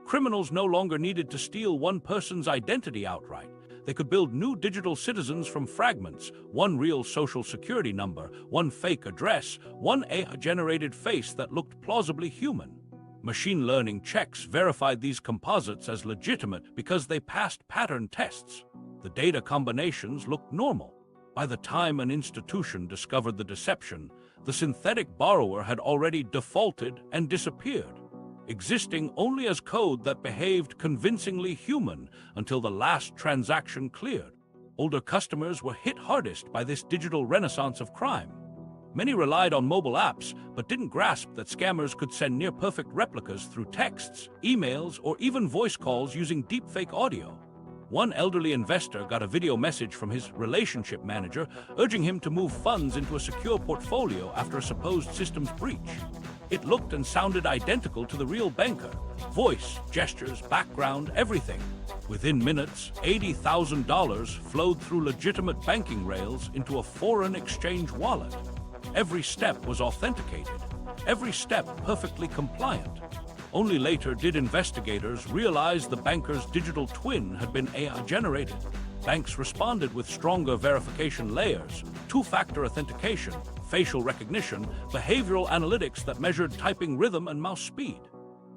A: Criminals no longer needed to steal one person's identity outright. They could build new digital citizens from fragments, one real social security number, one fake address, one AI-generated face that looked plausibly human. Machine learning checks verified these composites as legitimate because they passed pattern tests. The data combinations looked normal. By the time an institution discovered the deception, the synthetic borrower had already defaulted and disappeared, existing only as code that behaved convincingly human until the last transaction cleared. Older customers were hit hardest by this digital renaissance of crime. Many relied on mobile apps, but didn't grasp that scammers could send near-perfect replicas through texts, emails, or even voice calls using deepfake audio. One elderly investor got a video message from his relationship manager urging him to move funds into a secure portfolio after a supposed systems breach. It looked and sounded identical to the real banker. Voice, gestures, background, everything. Within minutes, $80,000 flowed through legitimate banking rails into a foreign exchange wallet. Every step was authenticated. Every step perfectly compliant. Only later did investigators realize the banker's digital twin had been AI-generated. Banks responded with stronger verification layers, two-factor authentication, facial recognition, behavioral analytics that measured typing rhythm and mouse speed.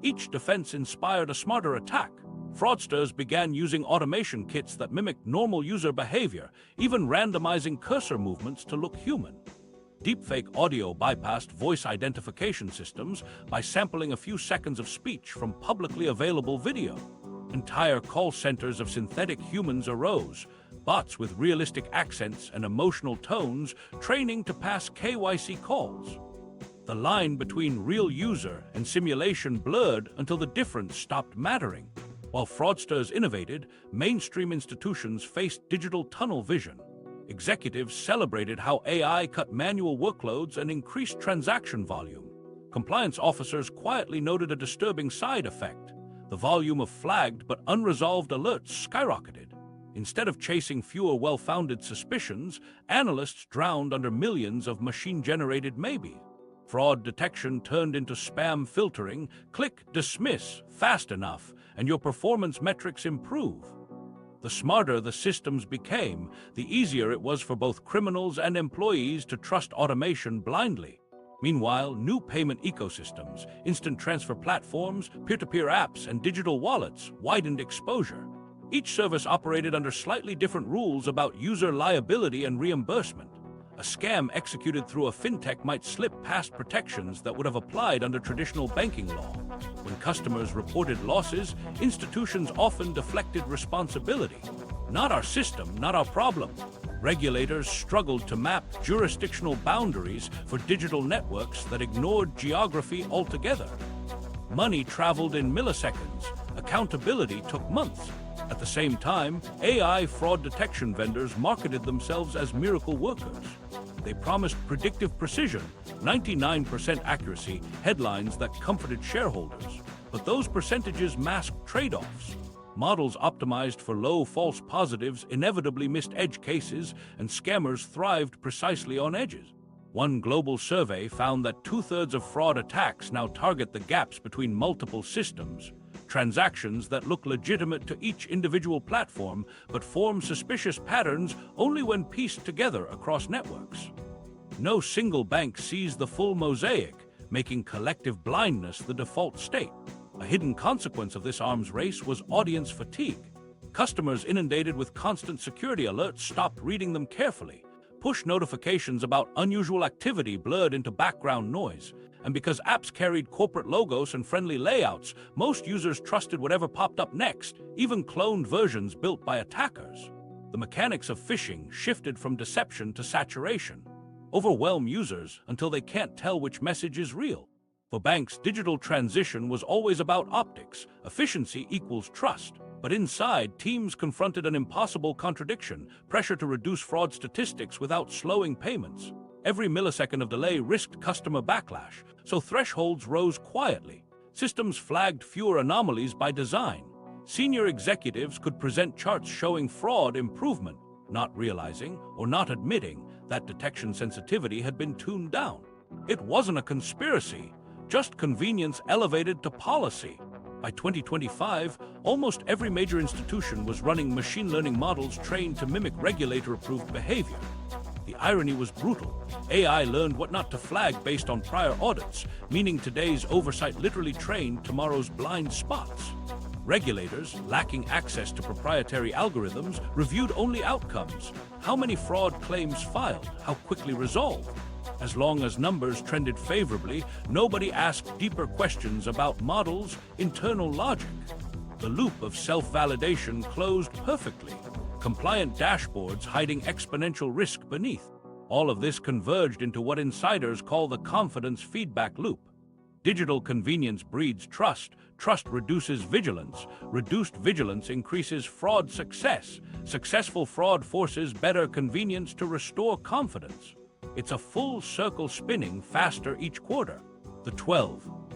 A: Each defense inspired a smarter attack. Fraudsters began using automation kits that mimicked normal user behavior, even randomizing cursor movements to look human. Deepfake audio bypassed voice identification systems by sampling a few seconds of speech from publicly available video. Entire call centers of synthetic humans arose, bots with realistic accents and emotional tones training to pass KYC calls. The line between real user and simulation blurred until the difference stopped mattering. While fraudsters innovated, mainstream institutions faced digital tunnel vision. Executives celebrated how AI cut manual workloads and increased transaction volume. Compliance officers quietly noted a disturbing side effect. The volume of flagged but unresolved alerts skyrocketed. Instead of chasing fewer well-founded suspicions, analysts drowned under millions of machine-generated maybe. Fraud detection turned into spam filtering. Click dismiss fast enough, and your performance metrics improve. The smarter the systems became, the easier it was for both criminals and employees to trust automation blindly. Meanwhile, new payment ecosystems, instant transfer platforms, peer-to-peer apps, and digital wallets widened exposure. Each service operated under slightly different rules about user liability and reimbursement. A scam executed through a fintech might slip past protections that would have applied under traditional banking law. When customers reported losses, institutions often deflected responsibility. Not our system, not our problem. Regulators struggled to map jurisdictional boundaries for digital networks that ignored geography altogether. Money traveled in milliseconds. Accountability took months. At the same time, AI fraud detection vendors marketed themselves as miracle workers. They promised predictive precision, 99% accuracy, headlines that comforted shareholders. But those percentages masked trade-offs. Models optimized for low false positives inevitably missed edge cases, and scammers thrived precisely on edges. One global survey found that 2/3 of fraud attacks now target the gaps between multiple systems. Transactions that look legitimate to each individual platform but form suspicious patterns only when pieced together across networks. No single bank sees the full mosaic, making collective blindness the default state. A hidden consequence of this arms race was audience fatigue. Customers inundated with constant security alerts stopped reading them carefully, push notifications about unusual activity blurred into background noise. And because apps carried corporate logos and friendly layouts, most users trusted whatever popped up next, even cloned versions built by attackers. The mechanics of phishing shifted from deception to saturation. Overwhelm users until they can't tell which message is real. For banks, digital transition was always about optics. Efficiency equals trust. But inside, teams confronted an impossible contradiction: pressure to reduce fraud statistics without slowing payments. Every millisecond of delay risked customer backlash, so thresholds rose quietly. Systems flagged fewer anomalies by design. Senior executives could present charts showing fraud improvement, not realizing or not admitting that detection sensitivity had been tuned down. It wasn't a conspiracy, just convenience elevated to policy. By 2025, almost every major institution was running machine learning models trained to mimic regulator-approved behavior. The irony was brutal. AI learned what not to flag based on prior audits, meaning today's oversight literally trained tomorrow's blind spots. Regulators, lacking access to proprietary algorithms, reviewed only outcomes: how many fraud claims filed, how quickly resolved. As long as numbers trended favorably, nobody asked deeper questions about models' internal logic. The loop of self-validation closed perfectly. Compliant dashboards hiding exponential risk beneath. All of this converged into what insiders call the confidence feedback loop. Digital convenience breeds trust. Trust reduces vigilance. Reduced vigilance increases fraud success. Successful fraud forces better convenience to restore confidence. It's a full circle spinning faster each quarter. The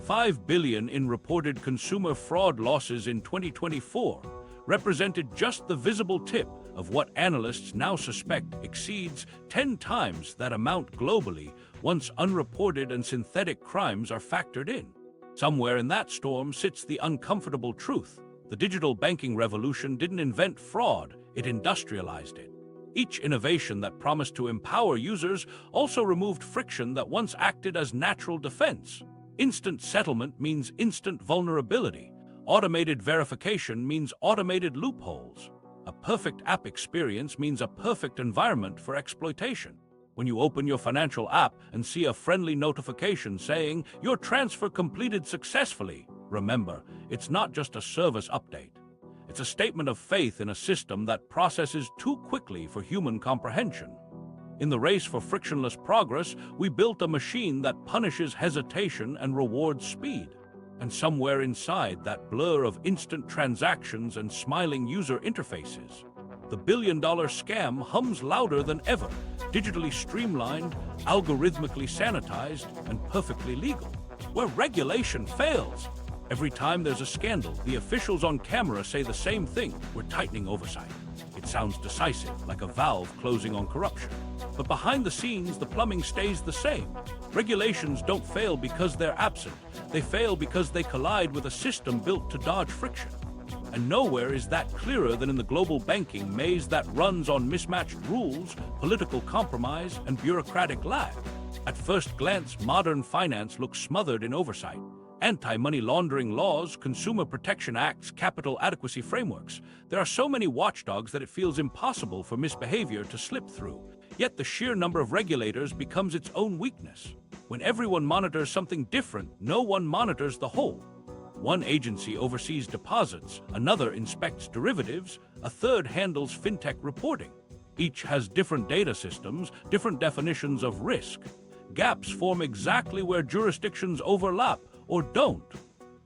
A: 5 billion in reported consumer fraud losses in 2024 represented just the visible tip of what analysts now suspect exceeds 10 times that amount globally once unreported and synthetic crimes are factored in. Somewhere in that storm sits the uncomfortable truth. The digital banking revolution didn't invent fraud, it industrialized it. Each innovation that promised to empower users also removed friction that once acted as natural defense. Instant settlement means instant vulnerability. Automated verification means automated loopholes. A perfect app experience means a perfect environment for exploitation. When you open your financial app and see a friendly notification saying, "Your transfer completed successfully," remember, it's not just a service update. It's a statement of faith in a system that processes too quickly for human comprehension. In the race for frictionless progress, we built a machine that punishes hesitation and rewards speed. And somewhere inside that blur of instant transactions and smiling user interfaces, the billion-dollar scam hums louder than ever, digitally streamlined, algorithmically sanitized, and perfectly legal. Where regulation fails. Every time there's a scandal, the officials on camera say the same thing: we're tightening oversight. It sounds decisive, like a valve closing on corruption. But behind the scenes, the plumbing stays the same. Regulations don't fail because they're absent. They fail because they collide with a system built to dodge friction. And nowhere is that clearer than in the global banking maze that runs on mismatched rules, political compromise, and bureaucratic lag. At first glance, modern finance looks smothered in oversight. Anti-money laundering laws, consumer protection acts, capital adequacy frameworks. There are so many watchdogs that it feels impossible for misbehavior to slip through. Yet the sheer number of regulators becomes its own weakness. When everyone monitors something different, no one monitors the whole. One agency oversees deposits, another inspects derivatives, a third handles fintech reporting. Each has different data systems, different definitions of risk. Gaps form exactly where jurisdictions overlap or don't.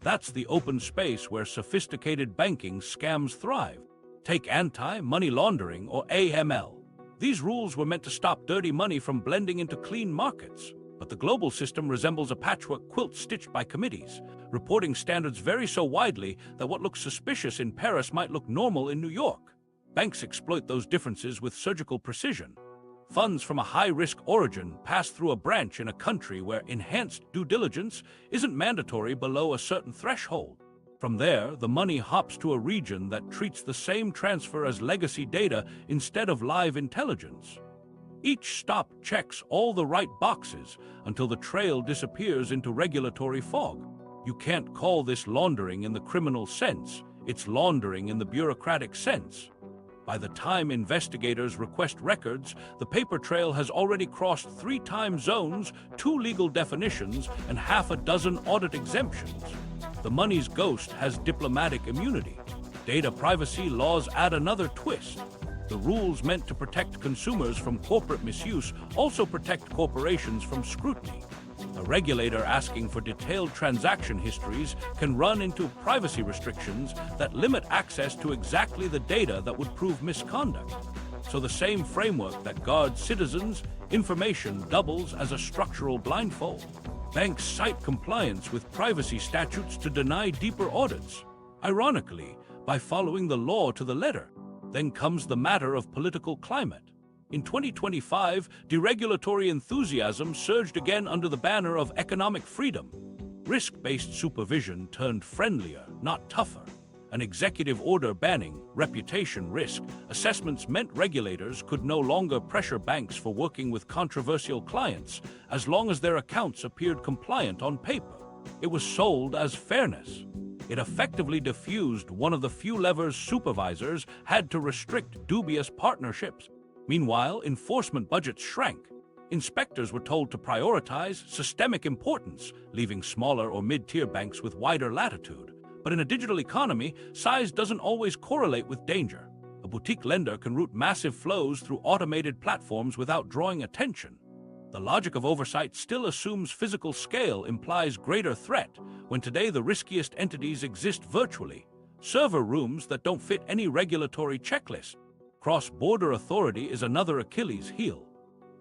A: That's the open space where sophisticated banking scams thrive. Take anti-money laundering or AML. These rules were meant to stop dirty money from blending into clean markets. But the global system resembles a patchwork quilt stitched by committees. Reporting standards vary so widely that what looks suspicious in Paris might look normal in New York. Banks exploit those differences with surgical precision. Funds from a high-risk origin pass through a branch in a country where enhanced due diligence isn't mandatory below a certain threshold. From there, the money hops to a region that treats the same transfer as legacy data instead of live intelligence. Each stop checks all the right boxes until the trail disappears into regulatory fog. You can't call this laundering in the criminal sense. It's laundering in the bureaucratic sense. By the time investigators request records, the paper trail has already crossed 3 time zones, 2 legal definitions, and half a dozen audit exemptions. The money's ghost has diplomatic immunity. Data privacy laws add another twist. The rules meant to protect consumers from corporate misuse also protect corporations from scrutiny. A regulator asking for detailed transaction histories can run into privacy restrictions that limit access to exactly the data that would prove misconduct. So the same framework that guards citizens' information doubles as a structural blindfold. Banks cite compliance with privacy statutes to deny deeper audits. Ironically, by following the law to the letter. Then comes the matter of political climate. In 2025, deregulatory enthusiasm surged again under the banner of economic freedom. Risk-based supervision turned friendlier, not tougher. An executive order banning reputation risk assessments meant regulators could no longer pressure banks for working with controversial clients as long as their accounts appeared compliant on paper. It was sold as fairness. It effectively diffused one of the few levers supervisors had to restrict dubious partnerships. Meanwhile, enforcement budgets shrank. Inspectors were told to prioritize systemic importance, leaving smaller or mid-tier banks with wider latitude. But in a digital economy, size doesn't always correlate with danger. A boutique lender can route massive flows through automated platforms without drawing attention. The logic of oversight still assumes physical scale implies greater threat, when today the riskiest entities exist virtually. Server rooms that don't fit any regulatory checklist. Cross-border authority is another Achilles heel.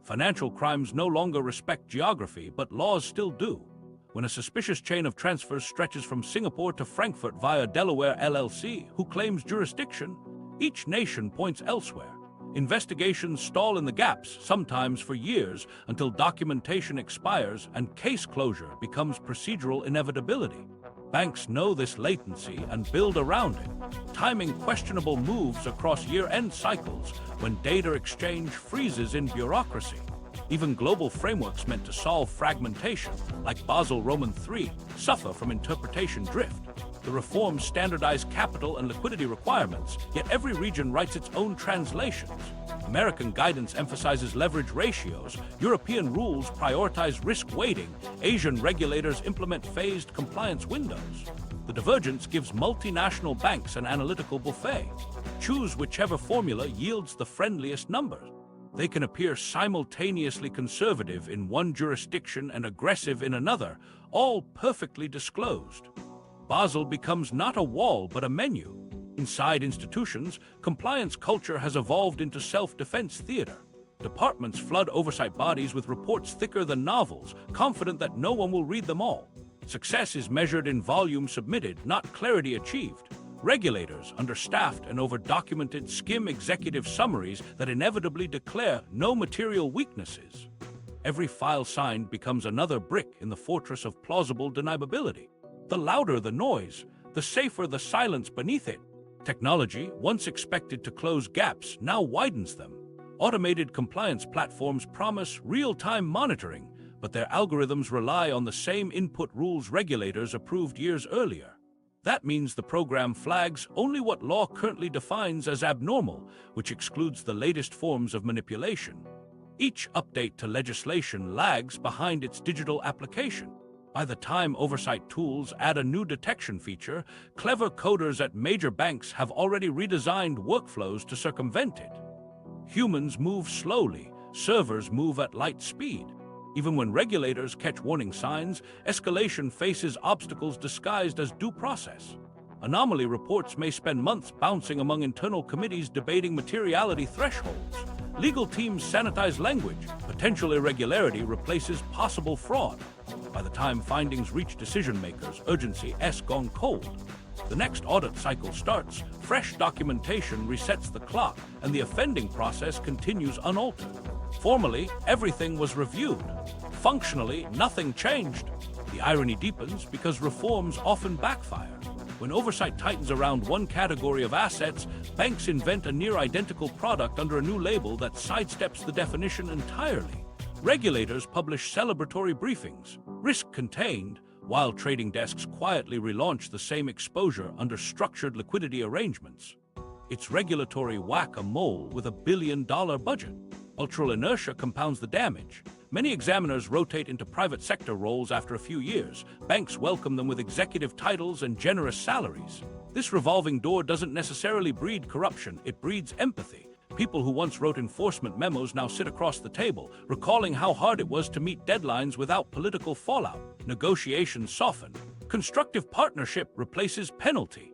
A: Financial crimes no longer respect geography, but laws still do. When a suspicious chain of transfers stretches from Singapore to Frankfurt via Delaware LLC, who claims jurisdiction, each nation points elsewhere. Investigations stall in the gaps, sometimes for years, until documentation expires and case closure becomes procedural inevitability. Banks know this latency and build around it, timing questionable moves across year-end cycles when data exchange freezes in bureaucracy. Even global frameworks meant to solve fragmentation, like Basel Roman III, suffer from interpretation drift. The reforms standardize capital and liquidity requirements, yet every region writes its own translations. American guidance emphasizes leverage ratios, European rules prioritize risk weighting, Asian regulators implement phased compliance windows. The divergence gives multinational banks an analytical buffet. Choose whichever formula yields the friendliest numbers. They can appear simultaneously conservative in one jurisdiction and aggressive in another, all perfectly disclosed. Basel becomes not a wall but a menu. Inside institutions, compliance culture has evolved into self-defense theater. Departments flood oversight bodies with reports thicker than novels, confident that no one will read them all. Success is measured in volume submitted, not clarity achieved. Regulators, understaffed and over-documented, skim executive summaries that inevitably declare no material weaknesses. Every file signed becomes another brick in the fortress of plausible deniability. The louder the noise, the safer the silence beneath it. Technology, once expected to close gaps, now widens them. Automated compliance platforms promise real-time monitoring, but their algorithms rely on the same input rules regulators approved years earlier. That means the program flags only what law currently defines as abnormal, which excludes the latest forms of manipulation. Each update to legislation lags behind its digital application. By the time oversight tools add a new detection feature, clever coders at major banks have already redesigned workflows to circumvent it. Humans move slowly, servers move at light speed. Even when regulators catch warning signs, escalation faces obstacles disguised as due process. Anomaly reports may spend months bouncing among internal committees debating materiality thresholds. Legal teams sanitize language. Potential irregularity replaces possible fraud. By the time findings reach decision-makers, urgency has gone cold. The next audit cycle starts, fresh documentation resets the clock, and the offending process continues unaltered. Formally, everything was reviewed. Functionally, nothing changed. The irony deepens because reforms often backfire. When oversight tightens around one category of assets, banks invent a near-identical product under a new label that sidesteps the definition entirely. Regulators publish celebratory briefings, risk contained, while trading desks quietly relaunch the same exposure under structured liquidity arrangements. It's regulatory whack-a-mole with $1 billion budget. Cultural inertia compounds the damage. Many examiners rotate into private sector roles after a few years. Banks welcome them with executive titles and generous salaries. This revolving door doesn't necessarily breed corruption, it breeds empathy. People who once wrote enforcement memos now sit across the table, recalling how hard it was to meet deadlines without political fallout. Negotiations soften. Constructive partnership replaces penalty.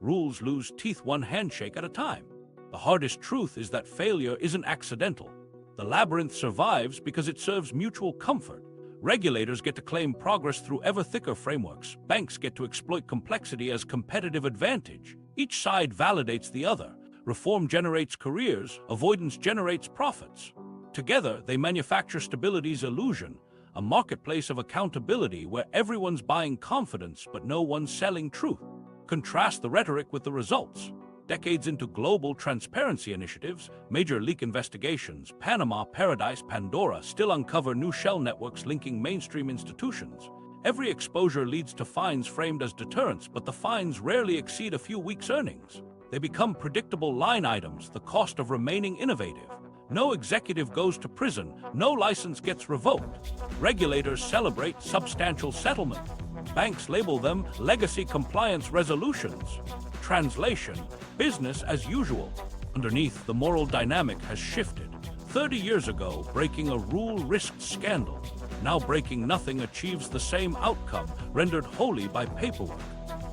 A: Rules lose teeth one handshake at a time. The hardest truth is that failure isn't accidental. The labyrinth survives because it serves mutual comfort. Regulators get to claim progress through ever thicker frameworks. Banks get to exploit complexity as competitive advantage. Each side validates the other. Reform generates careers, avoidance generates profits. Together, they manufacture stability's illusion, a marketplace of accountability where everyone's buying confidence but no one's selling truth. Contrast the rhetoric with the results. Decades into global transparency initiatives, major leak investigations, Panama, Paradise, Pandora still uncover new shell networks linking mainstream institutions. Every exposure leads to fines framed as deterrence, but the fines rarely exceed a few weeks' earnings. They become predictable line items, the cost of remaining innovative. No executive goes to prison, no license gets revoked. Regulators celebrate substantial settlement. Banks label them legacy compliance resolutions. Translation, business as usual. Underneath, the moral dynamic has shifted. 30 years ago, breaking a rule risked scandal. Now breaking nothing achieves the same outcome, rendered wholly by paperwork.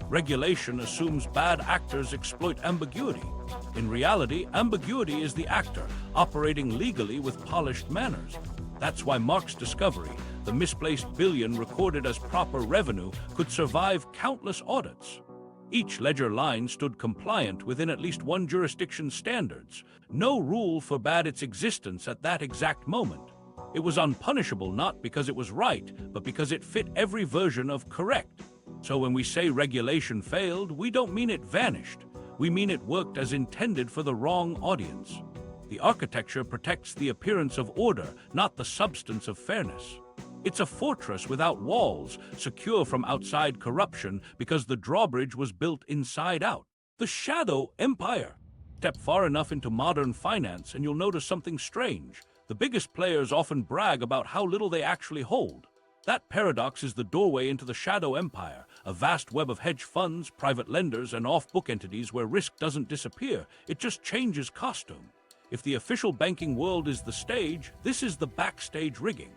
A: Regulation assumes bad actors exploit ambiguity. In reality, ambiguity is the actor, operating legally with polished manners. That's why Mark's discovery, the misplaced billion recorded as proper revenue, could survive countless audits. Each ledger line stood compliant within at least one jurisdiction's standards. No rule forbade its existence at that exact moment. It was unpunishable not because it was right, but because it fit every version of correct. So when we say regulation failed, we don't mean it vanished. We mean it worked as intended for the wrong audience. The architecture protects the appearance of order, not the substance of fairness. It's a fortress without walls, secure from outside corruption because the drawbridge was built inside out. The shadow empire. Step far enough into modern finance and you'll notice something strange. The biggest players often brag about how little they actually hold. That paradox is the doorway into the shadow empire, a vast web of hedge funds, private lenders, and off-book entities where risk doesn't disappear, it just changes costume. If the official banking world is the stage, this is the backstage rigging.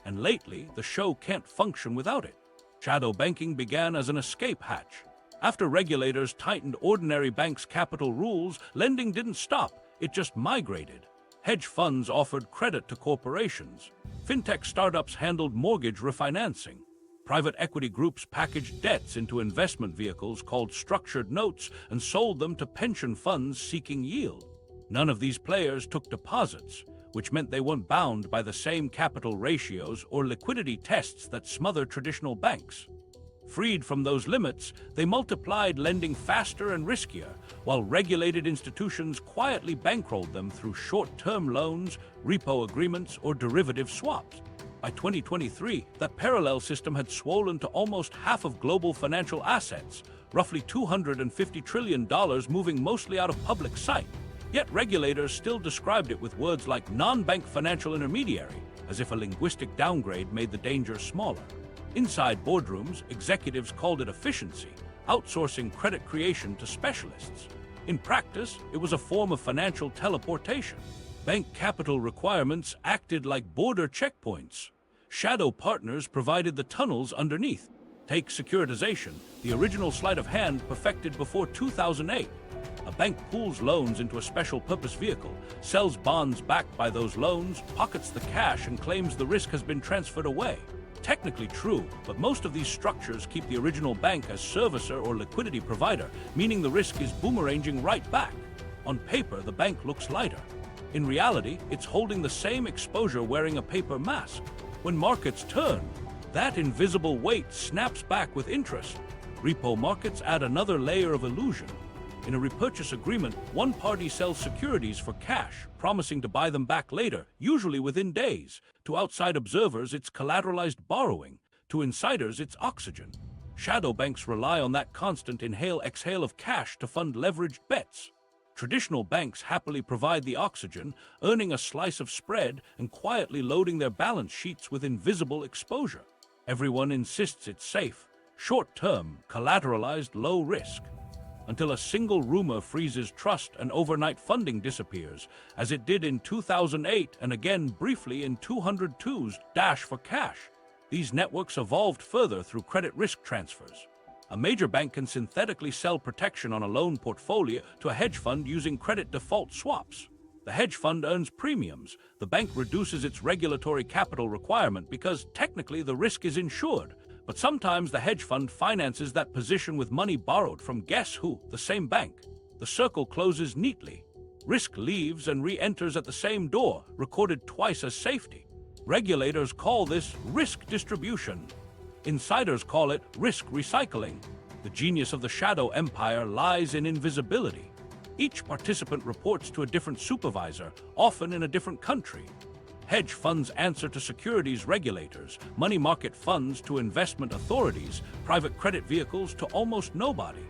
A: And lately, the show can't function without it. Shadow banking began as an escape hatch. After regulators tightened ordinary banks' capital rules, lending didn't stop, it just migrated. Hedge funds offered credit to corporations. Fintech startups handled mortgage refinancing. Private equity groups packaged debts into investment vehicles called structured notes and sold them to pension funds seeking yield. None of these players took deposits, which meant they weren't bound by the same capital ratios or liquidity tests that smother traditional banks. Freed from those limits, they multiplied lending faster and riskier, while regulated institutions quietly bankrolled them through short-term loans, repo agreements, or derivative swaps. By 2023, that parallel system had swollen to almost half of global financial assets, roughly $250 trillion moving mostly out of public sight. Yet regulators still described it with words like non-bank financial intermediary, as if a linguistic downgrade made the danger smaller. Inside boardrooms, executives called it efficiency, outsourcing credit creation to specialists. In practice, it was a form of financial teleportation. Bank capital requirements acted like border checkpoints. Shadow partners provided the tunnels underneath. Take securitization, the original sleight of hand perfected before 2008. A bank pools loans into a special purpose vehicle, sells bonds backed by those loans, pockets the cash, and claims the risk has been transferred away. Technically true, but most of these structures keep the original bank as servicer or liquidity provider, meaning the risk is boomeranging right back. On paper, the bank looks lighter. In reality, it's holding the same exposure wearing a paper mask. When markets turn, that invisible weight snaps back with interest. Repo markets add another layer of illusion. In a repurchase agreement, one party sells securities for cash, promising to buy them back later, usually within days. To outside observers, it's collateralized borrowing. To insiders, it's oxygen. Shadow banks rely on that constant inhale-exhale of cash to fund leveraged bets. Traditional banks happily provide the oxygen, earning a slice of spread and quietly loading their balance sheets with invisible exposure. Everyone insists it's safe, short-term, collateralized, low risk, until a single rumor freezes trust and overnight funding disappears, as it did in 2008 and again briefly in 202's Dash for Cash. These networks evolved further through credit risk transfers. A major bank can synthetically sell protection on a loan portfolio to a hedge fund using credit default swaps. The hedge fund earns premiums. The bank reduces its regulatory capital requirement because technically the risk is insured. But sometimes the hedge fund finances that position with money borrowed from guess who? The same bank. The circle closes neatly. Risk leaves and re-enters at the same door, recorded twice as safety. Regulators call this risk distribution. Insiders call it risk recycling. The genius of the shadow empire lies in invisibility. Each participant reports to a different supervisor, often in a different country. Hedge funds answer to securities regulators, money market funds to investment authorities, private credit vehicles to almost nobody.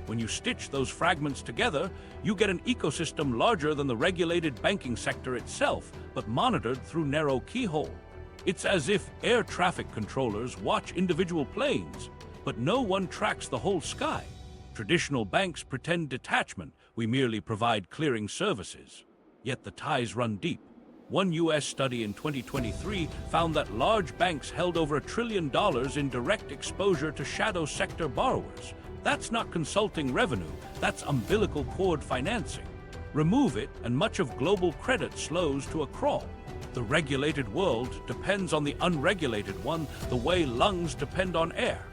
A: When you stitch those fragments together, you get an ecosystem larger than the regulated banking sector itself, but monitored through narrow keyhole. It's as if air traffic controllers watch individual planes, but no one tracks the whole sky. Traditional banks pretend detachment, we merely provide clearing services. Yet the ties run deep. One U.S. study in 2023 found that large banks held over $1 trillion in direct exposure to shadow sector borrowers. That's not consulting revenue, that's umbilical cord financing. Remove it, and much of global credit slows to a crawl. The regulated world depends on the unregulated one, the way lungs depend on air.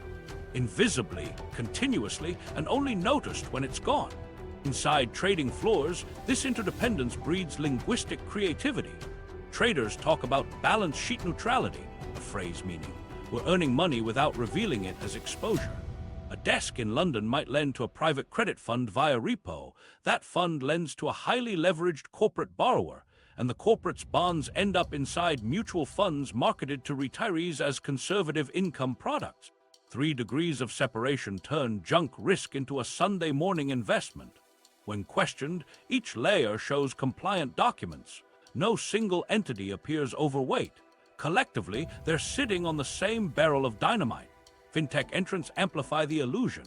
A: Invisibly, continuously, and only noticed when it's gone. Inside trading floors, this interdependence breeds linguistic creativity. Traders talk about balance sheet neutrality, a phrase meaning we're earning money without revealing it as exposure. A desk in London might lend to a private credit fund via repo. That fund lends to a highly leveraged corporate borrower, and the corporate's bonds end up inside mutual funds marketed to retirees as conservative income products. 3 degrees of separation turn junk risk into a Sunday morning investment. When questioned, each layer shows compliant documents. No single entity appears overweight. Collectively, they're sitting on the same barrel of dynamite. Fintech entrants amplify the illusion.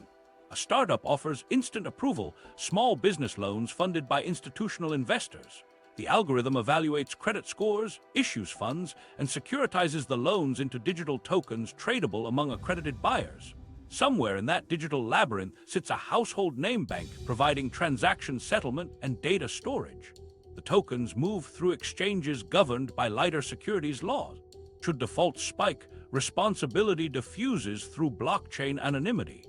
A: A startup offers instant approval, small business loans funded by institutional investors. The algorithm evaluates credit scores, issues funds, and securitizes the loans into digital tokens tradable among accredited buyers. Somewhere in that digital labyrinth sits a household name bank providing transaction settlement and data storage. The tokens move through exchanges governed by lighter securities laws. Should defaults spike, responsibility diffuses through blockchain anonymity.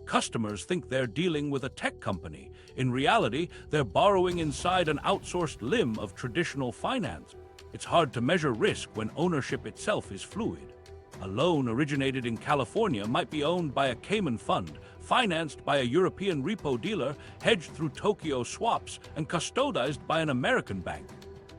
A: Customers think they're dealing with a tech company. In reality, they're borrowing inside an outsourced limb of traditional finance. It's hard to measure risk when ownership itself is fluid. A loan originated in California might be owned by a Cayman fund, financed by a European repo dealer, hedged through Tokyo swaps, and custodized by an American bank.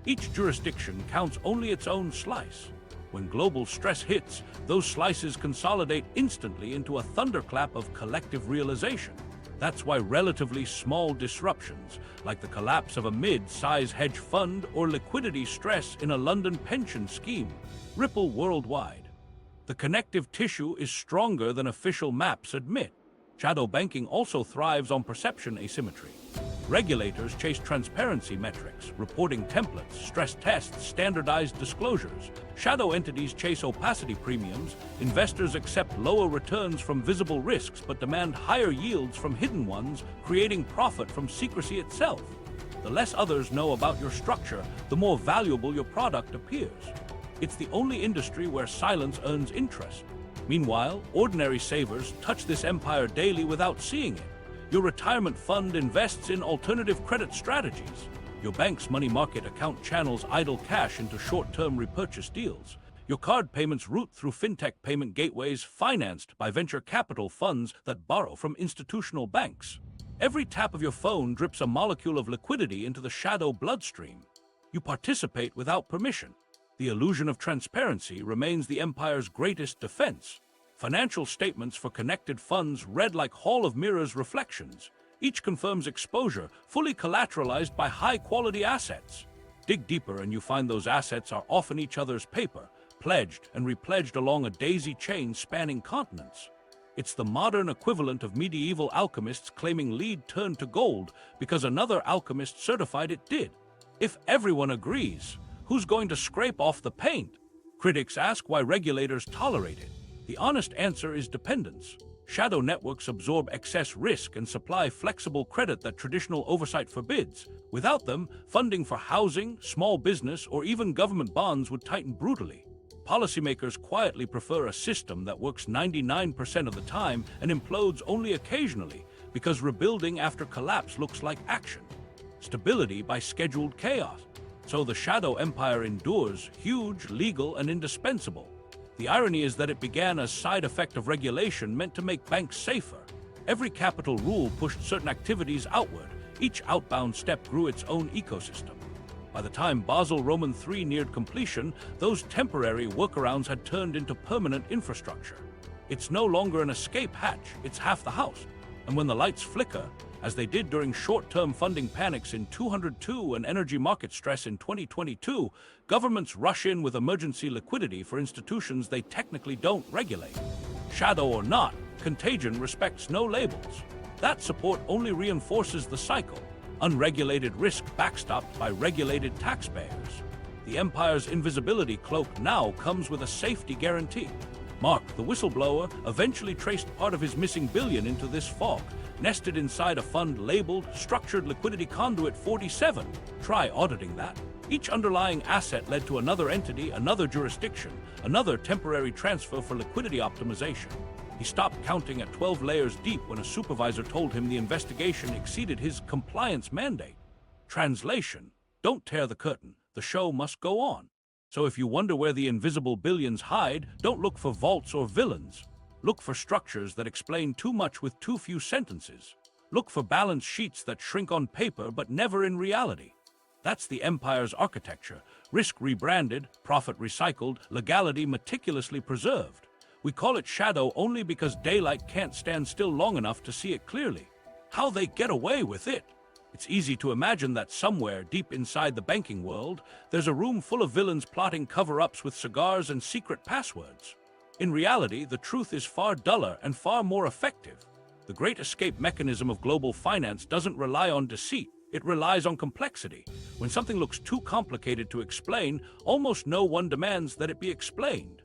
A: Each jurisdiction counts only its own slice. When global stress hits, those slices consolidate instantly into a thunderclap of collective realization. That's why relatively small disruptions, like the collapse of a mid-size hedge fund or liquidity stress in a London pension scheme, ripple worldwide. The connective tissue is stronger than official maps admit. Shadow banking also thrives on perception asymmetry. Regulators chase transparency metrics, reporting templates, stress tests, standardized disclosures. Shadow entities chase opacity premiums. Investors accept lower returns from visible risks but demand higher yields from hidden ones, creating profit from secrecy itself. The less others know about your structure, the more valuable your product appears. It's the only industry where silence earns interest. Meanwhile, ordinary savers touch this empire daily without seeing it. Your retirement fund invests in alternative credit strategies. Your bank's money market account channels idle cash into short-term repurchase deals. Your card payments route through fintech payment gateways financed by venture capital funds that borrow from institutional banks. Every tap of your phone drips a molecule of liquidity into the shadow bloodstream. You participate without permission. The illusion of transparency remains the empire's greatest defense. Financial statements for connected funds read like Hall of Mirrors reflections. Each confirms exposure, fully collateralized by high-quality assets. Dig deeper and you find those assets are often each other's paper, pledged and repledged along a daisy chain spanning continents. It's the modern equivalent of medieval alchemists claiming lead turned to gold because another alchemist certified it did. If everyone agrees, who's going to scrape off the paint? Critics ask why regulators tolerate it. The honest answer is dependence. Shadow networks absorb excess risk and supply flexible credit that traditional oversight forbids. Without them, funding for housing, small business, or even government bonds would tighten brutally. Policymakers quietly prefer a system that works 99% of the time and implodes only occasionally because rebuilding after collapse looks like action. Stability by scheduled chaos. So the shadow empire endures, huge, legal, and indispensable. The irony is that it began as a side effect of regulation meant to make banks safer. Every capital rule pushed certain activities outward. Each outbound step grew its own ecosystem. By the time Basel Roman III neared completion, those temporary workarounds had turned into permanent infrastructure. It's no longer an escape hatch, it's half the house. And when the lights flicker, as they did during short-term funding panics in 2002 and energy market stress in 2022, governments rush in with emergency liquidity for institutions they technically don't regulate. Shadow or not, contagion respects no labels. That support only reinforces the cycle. Unregulated risk backstopped by regulated taxpayers. The empire's invisibility cloak now comes with a safety guarantee. Mark, the whistleblower, eventually traced part of his missing billion into this fog, nested inside a fund labeled Structured Liquidity Conduit 47. Try auditing that. Each underlying asset led to another entity, another jurisdiction, another temporary transfer for liquidity optimization. He stopped counting at 12 layers deep when a supervisor told him the investigation exceeded his compliance mandate. Translation: don't tear the curtain. The show must go on. So if you wonder where the invisible billions hide, don't look for vaults or villains. Look for structures that explain too much with too few sentences. Look for balance sheets that shrink on paper but never in reality. That's the empire's architecture. Risk rebranded, profit recycled, legality meticulously preserved. We call it shadow only because daylight can't stand still long enough to see it clearly. How they get away with it? It's easy to imagine that somewhere deep inside the banking world, there's a room full of villains plotting cover-ups with cigars and secret passwords. In reality, the truth is far duller and far more effective. The great escape mechanism of global finance doesn't rely on deceit, it relies on complexity. When something looks too complicated to explain, almost no one demands that it be explained.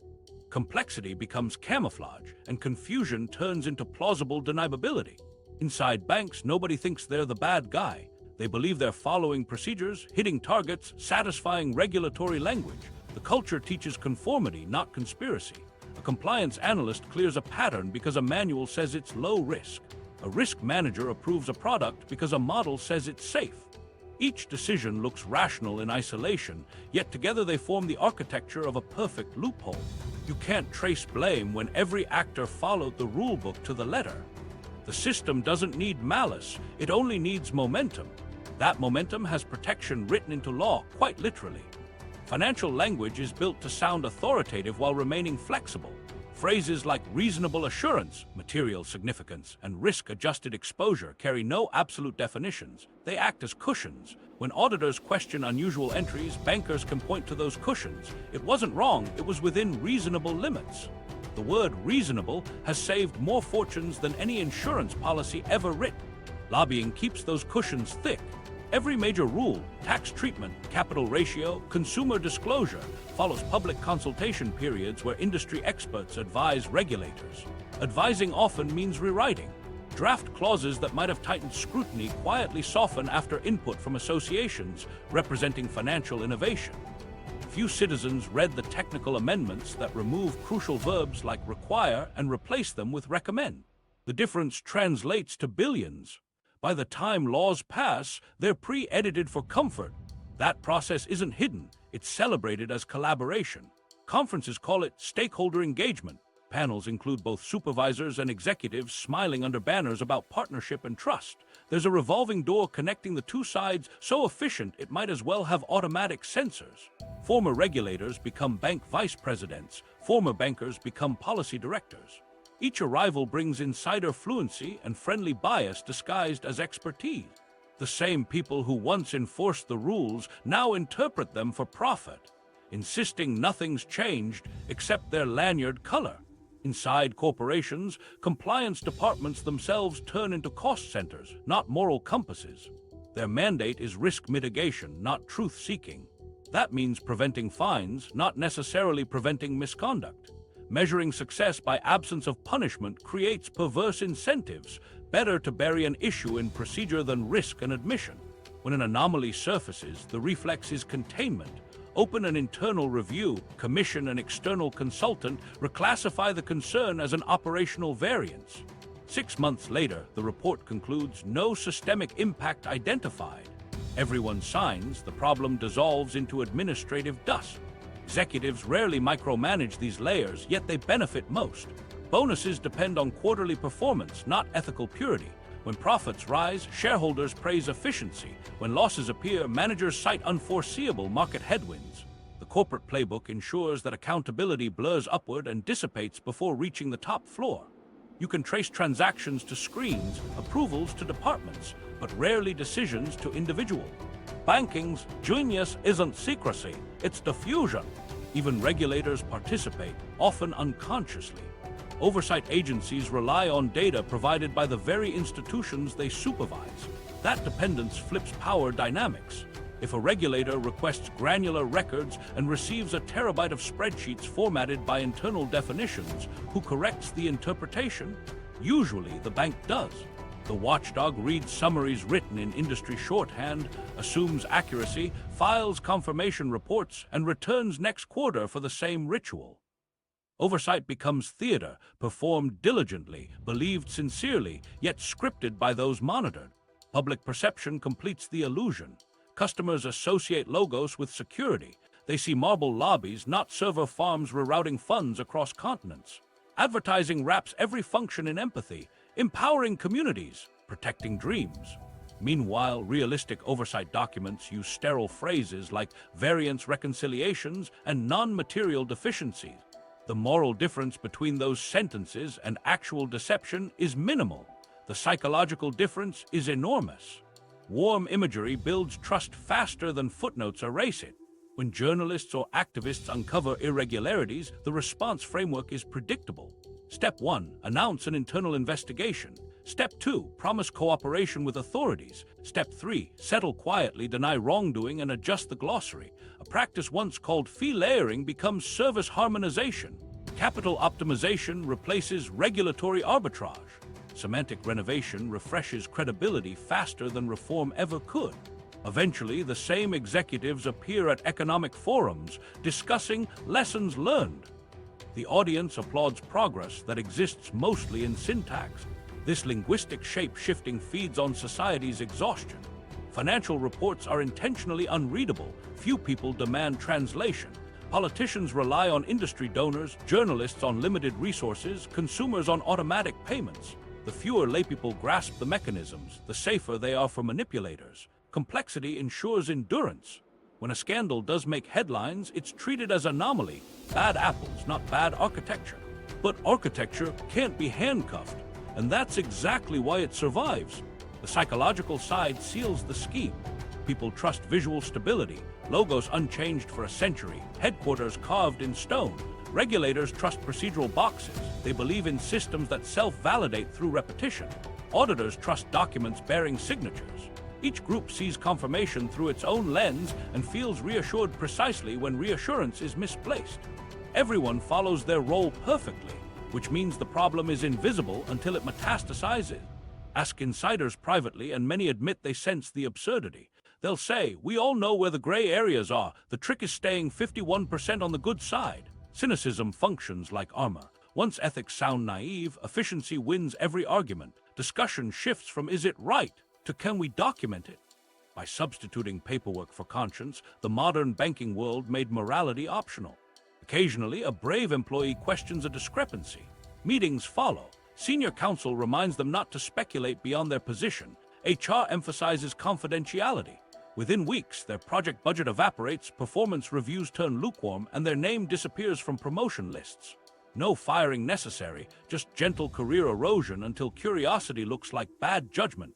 A: Complexity becomes camouflage, and confusion turns into plausible deniability. Inside banks, nobody thinks they're the bad guy. They believe they're following procedures, hitting targets, satisfying regulatory language. The culture teaches conformity, not conspiracy. A compliance analyst clears a pattern because a manual says it's low risk. A risk manager approves a product because a model says it's safe. Each decision looks rational in isolation, yet together they form the architecture of a perfect loophole. You can't trace blame when every actor followed the rulebook to the letter. The system doesn't need malice, it only needs momentum. That momentum has protection written into law, quite literally. Financial language is built to sound authoritative while remaining flexible. Phrases like reasonable assurance, material significance, and risk-adjusted exposure carry no absolute definitions. They act as cushions. When auditors question unusual entries, bankers can point to those cushions. It wasn't wrong, it was within reasonable limits. The word reasonable has saved more fortunes than any insurance policy ever written. Lobbying keeps those cushions thick. Every major rule, tax treatment, capital ratio, consumer disclosure, follows public consultation periods where industry experts advise regulators. Advising often means rewriting. Draft clauses that might have tightened scrutiny quietly soften after input from associations representing financial innovation. Few citizens read the technical amendments that remove crucial verbs like require and replace them with recommend. The difference translates to billions. By the time laws pass, they're pre-edited for comfort. That process isn't hidden, it's celebrated as collaboration. Conferences call it stakeholder engagement. Panels include both supervisors and executives smiling under banners about partnership and trust. There's a revolving door connecting the two sides so efficient it might as well have automatic sensors. Former regulators become bank vice presidents. Former bankers become policy directors. Each arrival brings insider fluency and friendly bias disguised as expertise. The same people who once enforced the rules now interpret them for profit, insisting nothing's changed except their lanyard color. Inside corporations, compliance departments themselves turn into cost centers, not moral compasses. Their mandate is risk mitigation, not truth-seeking. That means preventing fines, not necessarily preventing misconduct. Measuring success by absence of punishment creates perverse incentives. Better to bury an issue in procedure than risk an admission. When an anomaly surfaces, the reflex is containment. Open an internal review, commission an external consultant, reclassify the concern as an operational variance. 6 months later, the report concludes no systemic impact identified. Everyone signs, the problem dissolves into administrative dust. Executives rarely micromanage these layers, yet they benefit most. Bonuses depend on quarterly performance, not ethical purity. When profits rise, shareholders praise efficiency. When losses appear, managers cite unforeseeable market headwinds. The corporate playbook ensures that accountability blurs upward and dissipates before reaching the top floor. You can trace transactions to screens, approvals to departments, but rarely decisions to individuals. Banking's genius isn't secrecy, it's diffusion. Even regulators participate, often unconsciously. Oversight agencies rely on data provided by the very institutions they supervise. That dependence flips power dynamics. If a regulator requests granular records and receives a terabyte of spreadsheets formatted by internal definitions, who corrects the interpretation? Usually the bank does. The watchdog reads summaries written in industry shorthand, assumes accuracy, files confirmation reports, and returns next quarter for the same ritual. Oversight becomes theater, performed diligently, believed sincerely, yet scripted by those monitored. Public perception completes the illusion. Customers associate logos with security. They see marble lobbies, not server farms rerouting funds across continents. Advertising wraps every function in empathy, empowering communities, protecting dreams. Meanwhile, realistic oversight documents use sterile phrases like variance reconciliations and non-material deficiencies. The moral difference between those sentences and actual deception is minimal. The psychological difference is enormous. Warm imagery builds trust faster than footnotes erase it. When journalists or activists uncover irregularities, the response framework is predictable. Step 1, announce an internal investigation. Step 2, promise cooperation with authorities. Step 3, settle quietly, deny wrongdoing, and adjust the glossary. A practice once called fee layering becomes service harmonization. Capital optimization replaces regulatory arbitrage. Semantic renovation refreshes credibility faster than reform ever could. Eventually, the same executives appear at economic forums, discussing lessons learned. The audience applauds progress that exists mostly in syntax. This linguistic shape-shifting feeds on society's exhaustion. Financial reports are intentionally unreadable. Few people demand translation. Politicians rely on industry donors, journalists on limited resources, consumers on automatic payments. The fewer laypeople grasp the mechanisms, the safer they are for manipulators. Complexity ensures endurance. When a scandal does make headlines, it's treated as anomaly. Bad apples, not bad architecture. But architecture can't be handcuffed, and that's exactly why it survives. The psychological side seals the scheme. People trust visual stability, logos unchanged for a century, headquarters carved in stone. Regulators trust procedural boxes. They believe in systems that self-validate through repetition. Auditors trust documents bearing signatures. Each group sees confirmation through its own lens and feels reassured precisely when reassurance is misplaced. Everyone follows their role perfectly, which means the problem is invisible until it metastasizes. Ask insiders privately, and many admit they sense the absurdity. They'll say, "We all know where the gray areas are. The trick is staying 51% on the good side." Cynicism functions like armor. Once ethics sound naive, efficiency wins every argument. Discussion shifts from "is it right?" to "can we document it?" By substituting paperwork for conscience, the modern banking world made morality optional. Occasionally, a brave employee questions a discrepancy. Meetings follow. Senior counsel reminds them not to speculate beyond their position. HR emphasizes confidentiality. Within weeks, their project budget evaporates, performance reviews turn lukewarm, and their name disappears from promotion lists. No firing necessary, just gentle career erosion until curiosity looks like bad judgment.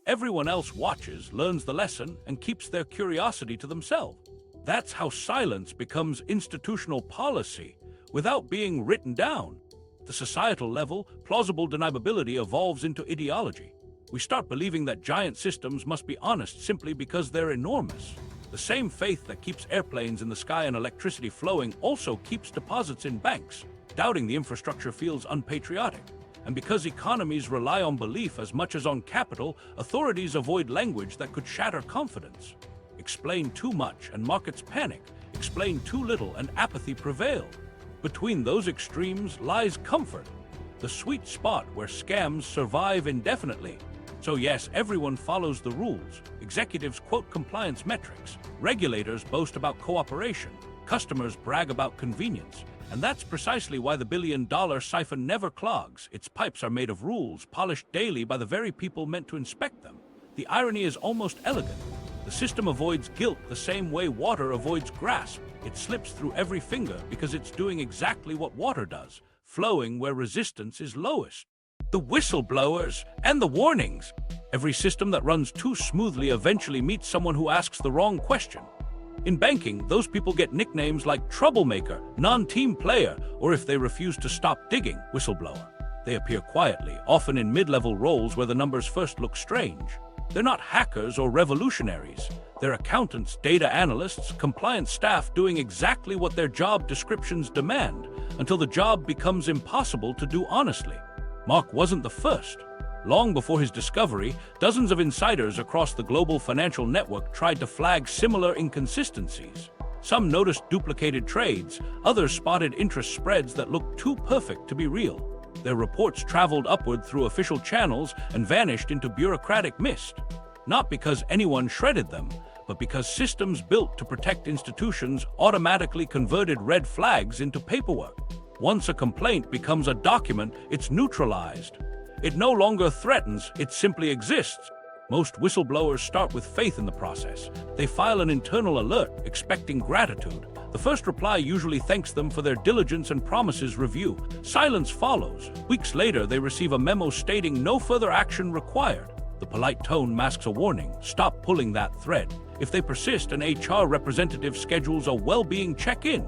A: Everyone else watches, learns the lesson, and keeps their curiosity to themselves. That's how silence becomes institutional policy without being written down. At the societal level, plausible deniability evolves into ideology. We start believing that giant systems must be honest simply because they're enormous. The same faith that keeps airplanes in the sky and electricity flowing also keeps deposits in banks. Doubting the infrastructure feels unpatriotic. And because economies rely on belief as much as on capital, authorities avoid language that could shatter confidence. Explain too much and markets panic. Explain too little and apathy prevail. Between those extremes lies comfort, the sweet spot where scams survive indefinitely. So yes, everyone follows the rules. Executives quote compliance metrics. Regulators boast about cooperation. Customers brag about convenience. And that's precisely why the billion-dollar siphon never clogs. Its pipes are made of rules, polished daily by the very people meant to inspect them. The irony is almost elegant. The system avoids guilt the same way water avoids grasp. It slips through every finger because it's doing exactly what water does, flowing where resistance is lowest. The whistleblowers and the warnings. Every system that runs too smoothly eventually meets someone who asks the wrong question. In banking, those people get nicknames like troublemaker, non-team player, or if they refuse to stop digging, whistleblower. They appear quietly, often in mid-level roles where the numbers first look strange. They're not hackers or revolutionaries. They're accountants, data analysts, compliance staff doing exactly what their job descriptions demand until the job becomes impossible to do honestly. Mark wasn't the first. Long before his discovery, dozens of insiders across the global financial network tried to flag similar inconsistencies. Some noticed duplicated trades, others spotted interest spreads that looked too perfect to be real. Their reports traveled upward through official channels and vanished into bureaucratic mist. Not because anyone shredded them, but because systems built to protect institutions automatically converted red flags into paperwork. Once a complaint becomes a document, it's neutralized. It no longer threatens, it simply exists. Most whistleblowers start with faith in the process. They file an internal alert, expecting gratitude. The first reply usually thanks them for their diligence and promises review. Silence follows. Weeks later, they receive a memo stating no further action required. The polite tone masks a warning: stop pulling that thread. If they persist, an HR representative schedules a well-being check-in.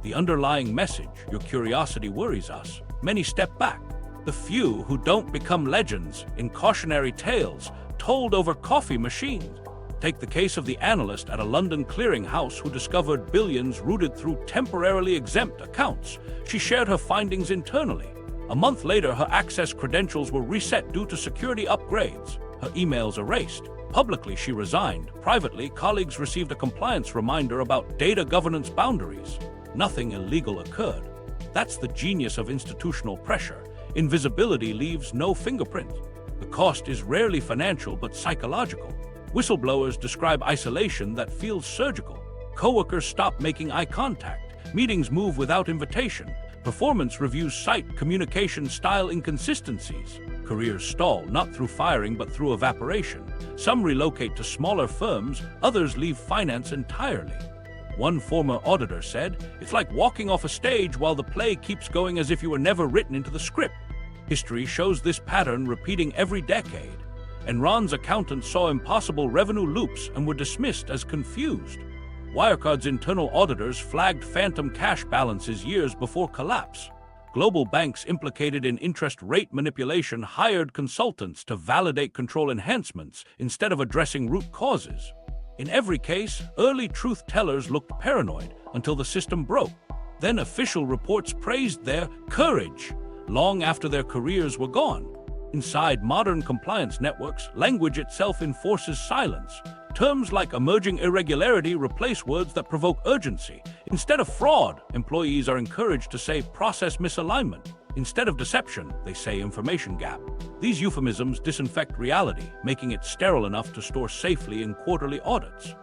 A: The underlying message: your curiosity worries us. Many step back. The few who don't become legends in cautionary tales told over coffee machines. Take the case of the analyst at a London clearinghouse who discovered billions routed through temporarily exempt accounts. She shared her findings internally. A month later, her access credentials were reset due to security upgrades. Her emails erased. Publicly, she resigned. Privately, colleagues received a compliance reminder about data governance boundaries. Nothing illegal occurred. That's the genius of institutional pressure. Invisibility leaves no fingerprint. The cost is rarely financial but psychological. Whistleblowers describe isolation that feels surgical. Coworkers stop making eye contact. Meetings move without invitation. Performance reviews cite communication style inconsistencies. Careers stall, not through firing but through evaporation. Some relocate to smaller firms, others leave finance entirely. One former auditor said, "It's like walking off a stage while the play keeps going as if you were never written into the script." History shows this pattern repeating every decade. Enron's accountants saw impossible revenue loops and were dismissed as confused. Wirecard's internal auditors flagged phantom cash balances years before collapse. Global banks implicated in interest rate manipulation hired consultants to validate control enhancements instead of addressing root causes. In every case, early truth-tellers looked paranoid until the system broke. Then official reports praised their courage long after their careers were gone. Inside modern compliance networks, language itself enforces silence. Terms like emerging irregularity replace words that provoke urgency. Instead of fraud, employees are encouraged to say process misalignment. Instead of deception, they say information gap. These euphemisms disinfect reality, making it sterile enough to store safely in quarterly audits.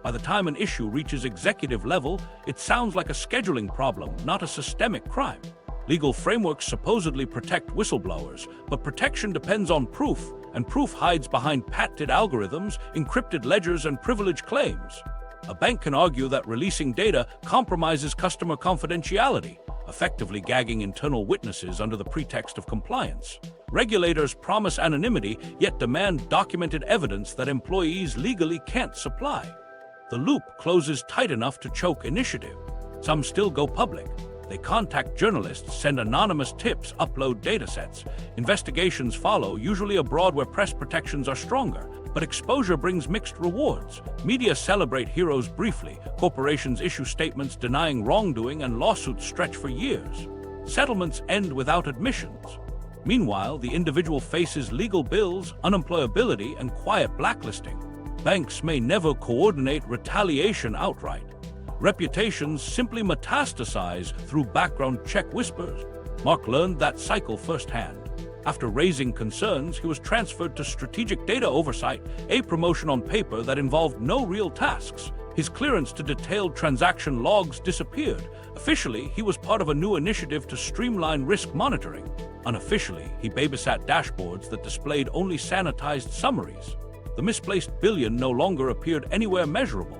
A: By the time an issue reaches executive level, it sounds like a scheduling problem, not a systemic crime. Legal frameworks supposedly protect whistleblowers, but protection depends on proof, and proof hides behind patented algorithms, encrypted ledgers, and privilege claims. A bank can argue that releasing data compromises customer confidentiality. effectively gagging internal witnesses under the pretext of compliance. Regulators promise anonymity, yet demand documented evidence that employees legally can't supply. The loop closes tight enough to choke initiative. Some still go public. They contact journalists, send anonymous tips, upload datasets. Investigations follow, usually abroad where press protections are stronger. But exposure brings mixed rewards. Media celebrate heroes briefly. Corporations issue statements denying wrongdoing, and lawsuits stretch for years. Settlements end without admissions. Meanwhile, the individual faces legal bills, unemployability, and quiet blacklisting. Banks may never coordinate retaliation outright. Reputations simply metastasize through background check whispers. Mark learned that cycle firsthand. After raising concerns, he was transferred to strategic data oversight, a promotion on paper that involved no real tasks. His clearance to detailed transaction logs disappeared. Officially, he was part of a new initiative to streamline risk monitoring. Unofficially, he babysat dashboards that displayed only sanitized summaries. The misplaced billion no longer appeared anywhere measurable.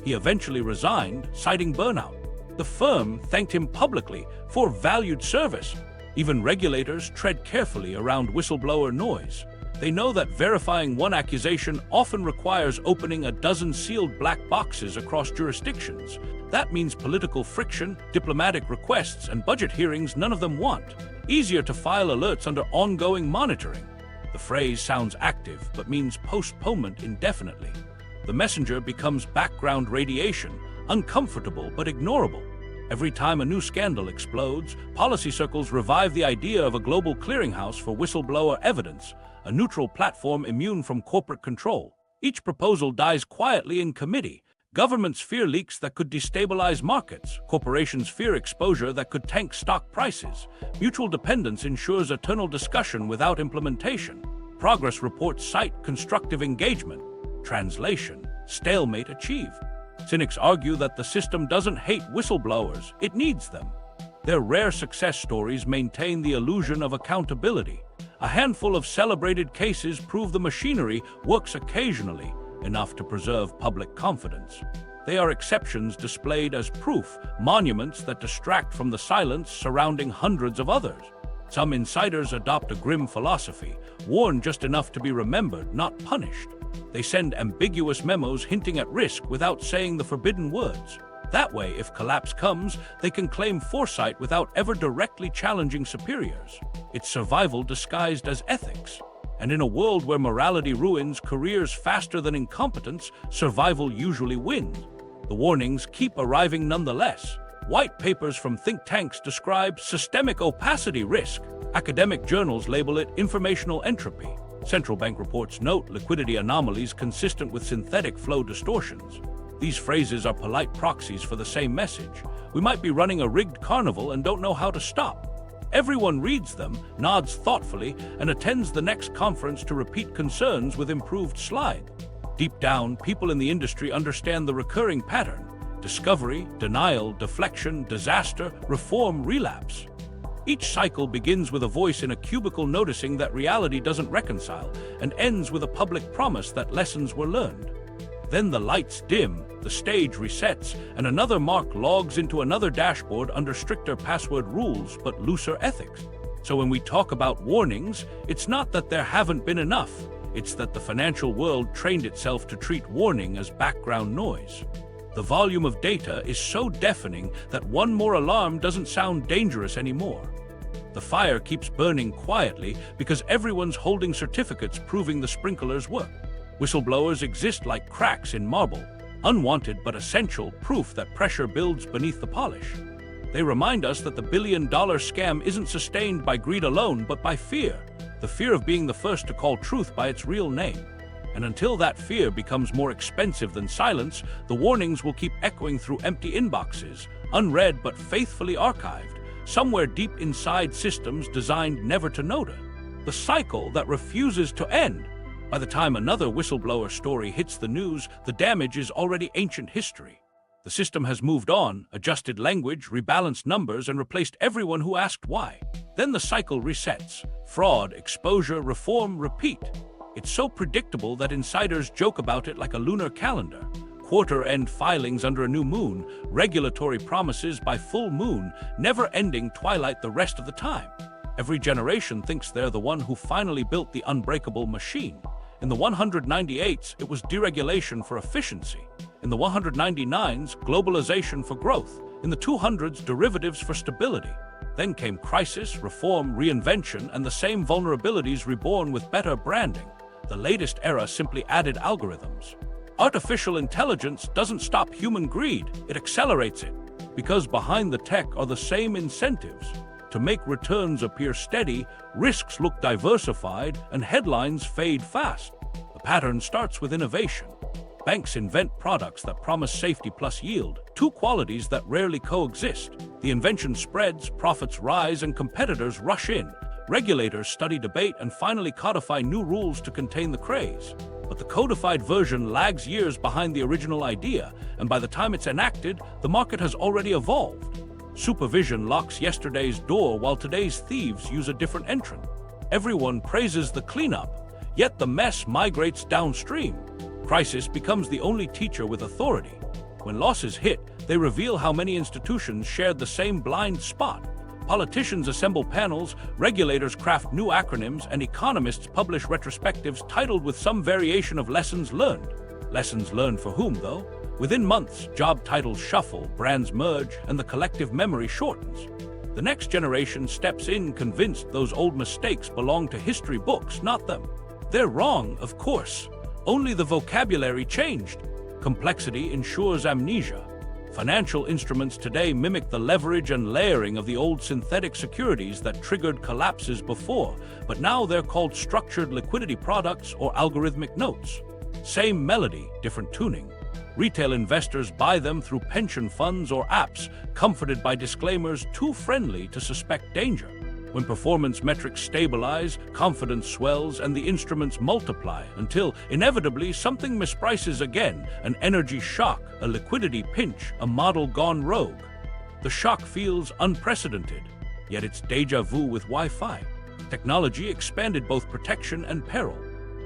A: He eventually resigned, citing burnout. The firm thanked him publicly for valued service. Even regulators tread carefully around whistleblower noise. They know that verifying one accusation often requires opening a dozen sealed black boxes across jurisdictions. That means political friction, diplomatic requests, and budget hearings none of them want. Easier to file alerts under ongoing monitoring. The phrase sounds active, but means postponement indefinitely. The messenger becomes background radiation, uncomfortable but ignorable. Every time a new scandal explodes, policy circles revive the idea of a global clearinghouse for whistleblower evidence, a neutral platform immune from corporate control. Each proposal dies quietly in committee. Governments fear leaks that could destabilize markets. Corporations fear exposure that could tank stock prices. Mutual dependence ensures eternal discussion without implementation. Progress reports cite constructive engagement. Translation: stalemate achieved. Cynics argue that the system doesn't hate whistleblowers, it needs them. Their rare success stories maintain the illusion of accountability. A handful of celebrated cases prove the machinery works occasionally, enough to preserve public confidence. They are exceptions displayed as proof, monuments that distract from the silence surrounding hundreds of others. Some insiders adopt a grim philosophy, warn just enough to be remembered, not punished. They send ambiguous memos hinting at risk without saying the forbidden words. That way, if collapse comes, they can claim foresight without ever directly challenging superiors. It's survival disguised as ethics. And in a world where morality ruins careers faster than incompetence, survival usually wins. The warnings keep arriving nonetheless. White papers from think tanks describe systemic opacity risk. Academic journals label it informational entropy. Central bank reports note liquidity anomalies consistent with synthetic flow distortions. These phrases are polite proxies for the same message. We might be running a rigged carnival and don't know how to stop. Everyone reads them, nods thoughtfully, and attends the next conference to repeat concerns with improved slide. Deep down, people in the industry understand the recurring pattern: discovery, denial, deflection, disaster, reform, relapse. Each cycle begins with a voice in a cubicle noticing that reality doesn't reconcile, and ends with a public promise that lessons were learned. Then the lights dim, the stage resets, and another mark logs into another dashboard under stricter password rules but looser ethics. So when we talk about warnings, it's not that there haven't been enough, it's that the financial world trained itself to treat warning as background noise. The volume of data is so deafening that one more alarm doesn't sound dangerous anymore. The fire keeps burning quietly because everyone's holding certificates proving the sprinklers work. Whistleblowers exist like cracks in marble, unwanted but essential proof that pressure builds beneath the polish. They remind us that the billion-dollar scam isn't sustained by greed alone but by fear, the fear of being the first to call truth by its real name. And until that fear becomes more expensive than silence, the warnings will keep echoing through empty inboxes, unread but faithfully archived, somewhere deep inside systems designed never to notice. The cycle that refuses to end. By the time another whistleblower story hits the news, the damage is already ancient history. The system has moved on, adjusted language, rebalanced numbers, and replaced everyone who asked why. Then the cycle resets. Fraud, exposure, reform, repeat. It's so predictable that insiders joke about it like a lunar calendar. quarter-end filings under a new moon, regulatory promises by full moon, never-ending twilight the rest of the time. Every generation thinks they're the one who finally built the unbreakable machine. In the 198s, it was deregulation for efficiency. In the 199s, globalization for growth. In the 200s, derivatives for stability. Then came crisis, reform, reinvention, and the same vulnerabilities reborn with better branding. The latest era simply added algorithms. Artificial intelligence doesn't stop human greed, it accelerates it. Because behind the tech are the same incentives. To make returns appear steady, risks look diversified, and headlines fade fast. The pattern starts with innovation. Banks invent products that promise safety plus yield, two qualities that rarely coexist. The invention spreads, profits rise, and competitors rush in. Regulators study debate and finally codify new rules to contain the craze. But the codified version lags years behind the original idea, and by the time it's enacted, the market has already evolved. Supervision locks yesterday's door while today's thieves use a different entrant. Everyone praises the cleanup, yet the mess migrates downstream. Crisis becomes the only teacher with authority. When losses hit, they reveal how many institutions shared the same blind spot. Politicians assemble panels, regulators craft new acronyms, and economists publish retrospectives titled with some variation of lessons learned. Lessons learned for whom, though? Within months, job titles shuffle, brands merge, and the collective memory shortens. The next generation steps in convinced those old mistakes belong to history books, not them. They're wrong, of course. Only the vocabulary changed. Complexity ensures amnesia. Financial instruments today mimic the leverage and layering of the old synthetic securities that triggered collapses before, but now they're called structured liquidity products or algorithmic notes. Same melody, different tuning. Retail investors buy them through pension funds or apps, comforted by disclaimers too friendly to suspect danger. When performance metrics stabilize, confidence swells, and the instruments multiply until, inevitably, something misprices again, an energy shock, a liquidity pinch, a model gone rogue. The shock feels unprecedented, yet it's déjà vu with Wi-Fi. Technology expanded both protection and peril.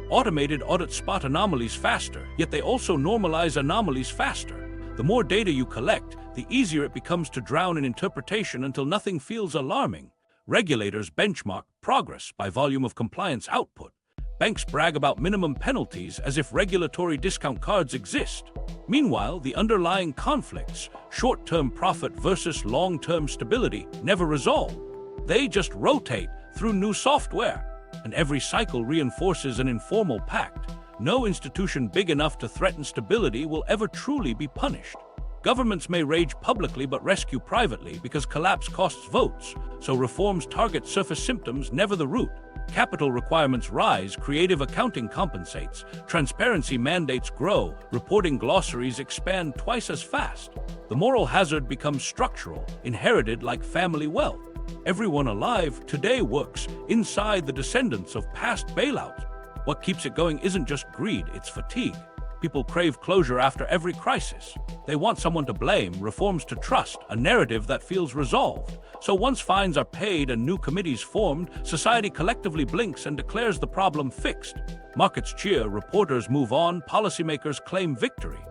A: Automated audits spot anomalies faster, yet they also normalize anomalies faster. The more data you collect, the easier it becomes to drown in interpretation until nothing feels alarming. Regulators benchmark progress by volume of compliance output. Banks brag about minimum penalties as if regulatory discount cards exist. Meanwhile, the underlying conflicts, short-term profit versus long-term stability, never resolve. They just rotate through new software, and every cycle reinforces an informal pact. No institution big enough to threaten stability will ever truly be punished. Governments may rage publicly but rescue privately because collapse costs votes, so reforms target surface symptoms, never the root. Capital requirements rise, creative accounting compensates, transparency mandates grow, reporting glossaries expand twice as fast. The moral hazard becomes structural, inherited like family wealth. Everyone alive today works inside the descendants of past bailouts. What keeps it going isn't just greed, it's fatigue. People crave closure after every crisis. They want someone to blame, reforms to trust, a narrative that feels resolved. So once fines are paid and new committees formed, society collectively blinks and declares the problem fixed. Markets cheer, reporters move on, policymakers claim victory.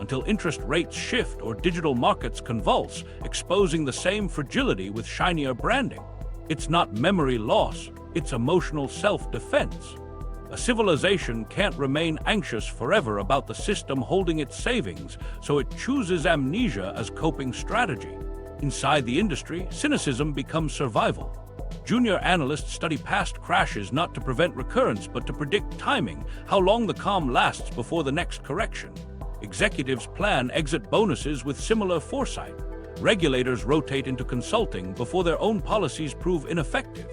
A: Until interest rates shift or digital markets convulse, exposing the same fragility with shinier branding. It's not memory loss, it's emotional self-defense. A civilization can't remain anxious forever about the system holding its savings, so it chooses amnesia as coping strategy. Inside the industry, cynicism becomes survival. Junior analysts study past crashes not to prevent recurrence but to predict timing, how long the calm lasts before the next correction. Executives plan exit bonuses with similar foresight. Regulators rotate into consulting before their own policies prove ineffective.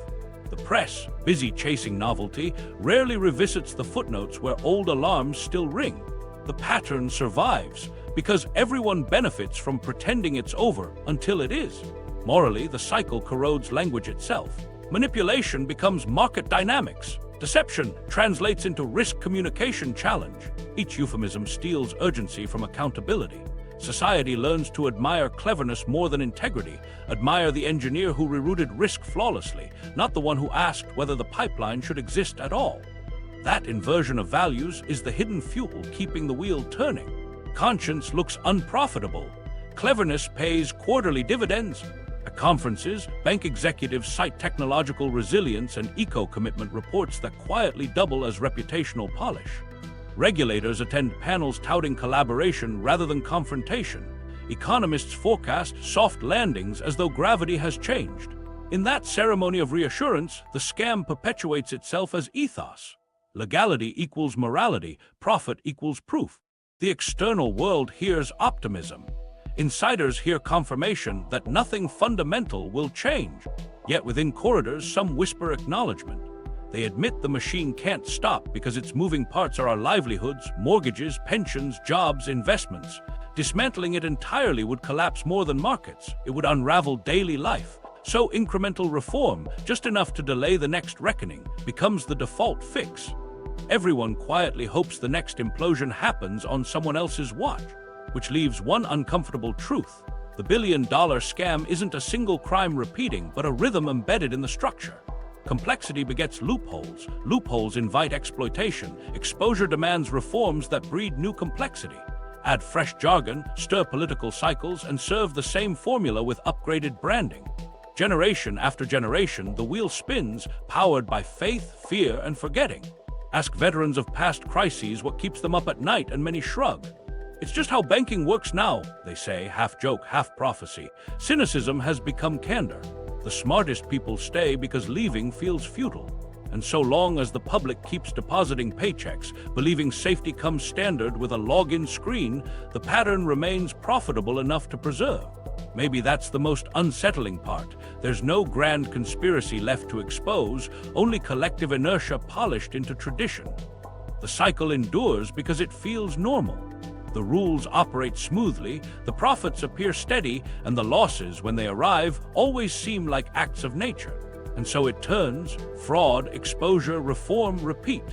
A: The press, busy chasing novelty, rarely revisits the footnotes where old alarms still ring. The pattern survives because everyone benefits from pretending it's over until it is. Morally, the cycle corrodes language itself. Manipulation becomes market dynamics. Deception translates into risk communication challenge. Each euphemism steals urgency from accountability. Society learns to admire cleverness more than integrity, admire the engineer who rerouted risk flawlessly, not the one who asked whether the pipeline should exist at all. That inversion of values is the hidden fuel keeping the wheel turning. conscience looks unprofitable. Cleverness pays quarterly dividends. At conferences, bank executives cite technological resilience and eco-commitment reports that quietly double as reputational polish. Regulators attend panels touting collaboration rather than confrontation. Economists forecast soft landings as though gravity has changed. In that ceremony of reassurance, the scam perpetuates itself as ethos. Legality equals morality, profit equals proof. The external world hears optimism. Insiders hear confirmation that nothing fundamental will change. Yet within corridors, some whisper acknowledgement. They admit the machine can't stop because its moving parts are our livelihoods, mortgages, pensions, jobs, investments. Dismantling it entirely would collapse more than markets. It would unravel daily life. So incremental reform, just enough to delay the next reckoning, becomes the default fix. Everyone quietly hopes the next implosion happens on someone else's watch, which leaves one uncomfortable truth. The billion-dollar scam isn't a single crime repeating, but a rhythm embedded in the structure. Complexity begets loopholes. Loopholes invite exploitation. Exposure demands reforms that breed new complexity. Add fresh jargon, stir political cycles, and serve the same formula with upgraded branding. Generation after generation, the wheel spins, powered by faith, fear, and forgetting. Ask veterans of past crises what keeps them up at night, and many shrug. It's just how banking works now, they say, half joke, half prophecy. Cynicism has become candor. The smartest people stay because leaving feels futile. And so long as the public keeps depositing paychecks, believing safety comes standard with a login screen, the pattern remains profitable enough to preserve. Maybe that's the most unsettling part. There's no grand conspiracy left to expose, only collective inertia polished into tradition. The cycle endures because it feels normal. The rules operate smoothly, the profits appear steady, and the losses, when they arrive, always seem like acts of nature. And so it turns: fraud, exposure, reform, repeat.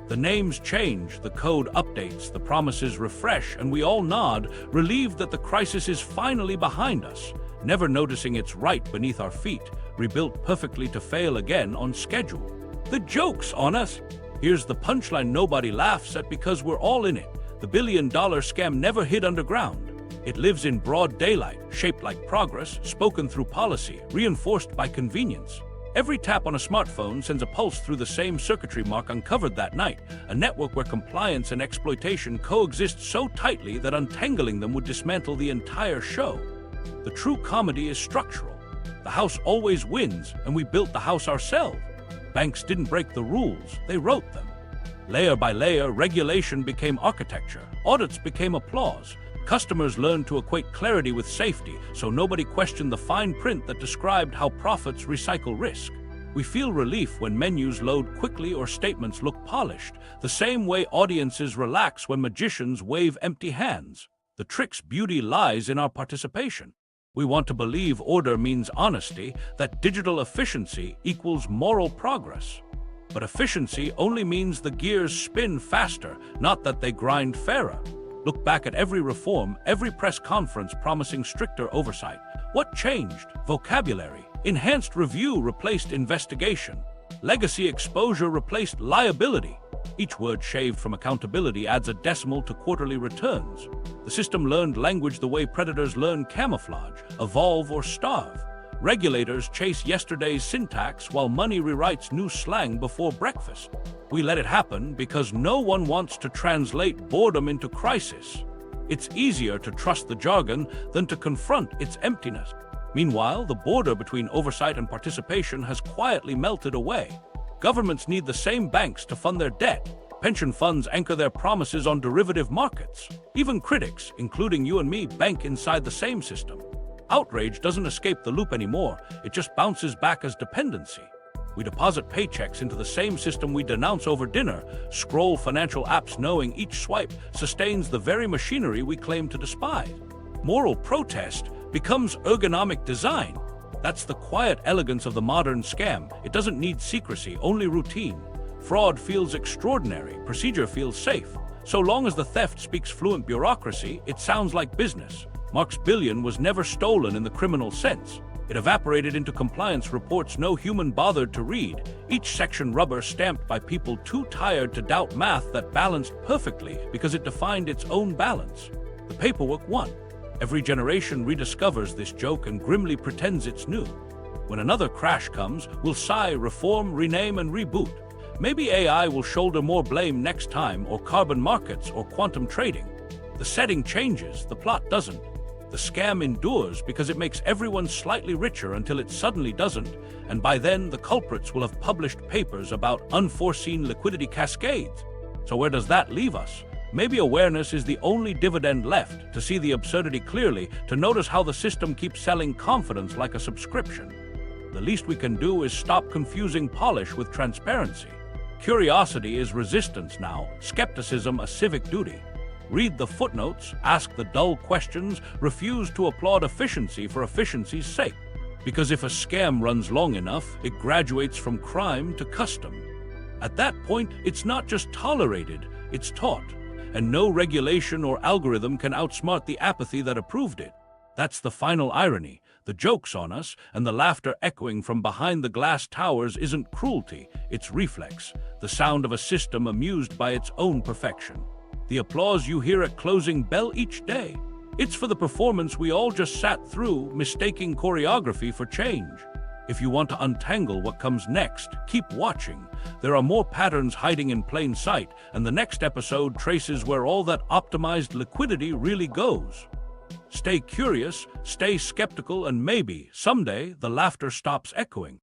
A: The names change, the code updates, the promises refresh, and we all nod, relieved that the crisis is finally behind us, never noticing it's right beneath our feet, rebuilt perfectly to fail again on schedule. The joke's on us. Here's the punchline nobody laughs at because we're all in it. The billion-dollar scam never hid underground. It lives in broad daylight, shaped like progress, spoken through policy, reinforced by convenience. Every tap on a smartphone sends a pulse through the same circuitry mark uncovered that night, a network where compliance and exploitation coexist so tightly that untangling them would dismantle the entire show. The true comedy is structural. The house always wins, and we built the house ourselves. Banks didn't break the rules, they wrote them. Layer by layer, regulation became architecture. Audits became applause. Customers learned to equate clarity with safety, so nobody questioned the fine print that described how profits recycle risk. We feel relief when menus load quickly or statements look polished, the same way audiences relax when magicians wave empty hands. The trick's beauty lies in our participation. We want to believe order means honesty, that digital efficiency equals moral progress. But efficiency only means the gears spin faster, not that they grind fairer. Look back at every reform, every press conference promising stricter oversight. What changed? Vocabulary. Enhanced review replaced investigation. Legacy exposure replaced liability. Each word shaved from accountability adds a decimal to quarterly returns. The system learned language the way predators learn camouflage, evolve or starve. Regulators chase yesterday's syntax while money rewrites new slang before breakfast. We let it happen because no one wants to translate boredom into crisis. It's easier to trust the jargon than to confront its emptiness. Meanwhile, the border between oversight and participation has quietly melted away. Governments need the same banks to fund their debt. Pension funds anchor their promises on derivative markets. Even critics, including you and me, bank inside the same system. Outrage doesn't escape the loop anymore, it just bounces back as dependency. We deposit paychecks into the same system we denounce over dinner, scroll financial apps knowing each swipe sustains the very machinery we claim to despise. Moral protest becomes ergonomic design. That's the quiet elegance of the modern scam. It doesn't need secrecy, only routine. Fraud feels extraordinary, procedure feels safe. So long as the theft speaks fluent bureaucracy, it sounds like business. Mark's billion was never stolen in the criminal sense. It evaporated into compliance reports no human bothered to read, each section rubber stamped by people too tired to doubt math that balanced perfectly because it defined its own balance. The paperwork won. Every generation rediscovers this joke and grimly pretends it's new. When another crash comes, we'll sigh, reform, rename, and reboot. Maybe AI will shoulder more blame next time, or carbon markets, or quantum trading. The setting changes, the plot doesn't. The scam endures because it makes everyone slightly richer until it suddenly doesn't, and by then the culprits will have published papers about unforeseen liquidity cascades. So where does that leave us? Maybe awareness is the only dividend left, to see the absurdity clearly, to notice how the system keeps selling confidence like a subscription. The least we can do is stop confusing polish with transparency. Curiosity is resistance now, skepticism a civic duty. Read the footnotes, ask the dull questions, refuse to applaud efficiency for efficiency's sake. Because if a scam runs long enough, it graduates from crime to custom. At that point, it's not just tolerated, it's taught. And no regulation or algorithm can outsmart the apathy that approved it. That's the final irony. The joke's on us, and the laughter echoing from behind the glass towers isn't cruelty, it's reflex, the sound of a system amused by its own perfection. The applause you hear at closing bell each day. It's for the performance we all just sat through, mistaking choreography for change. If you want to untangle what comes next, keep watching. There are more patterns hiding in plain sight, and the next episode traces where all that optimized liquidity really goes. Stay curious, stay skeptical, and maybe, someday, the laughter stops echoing.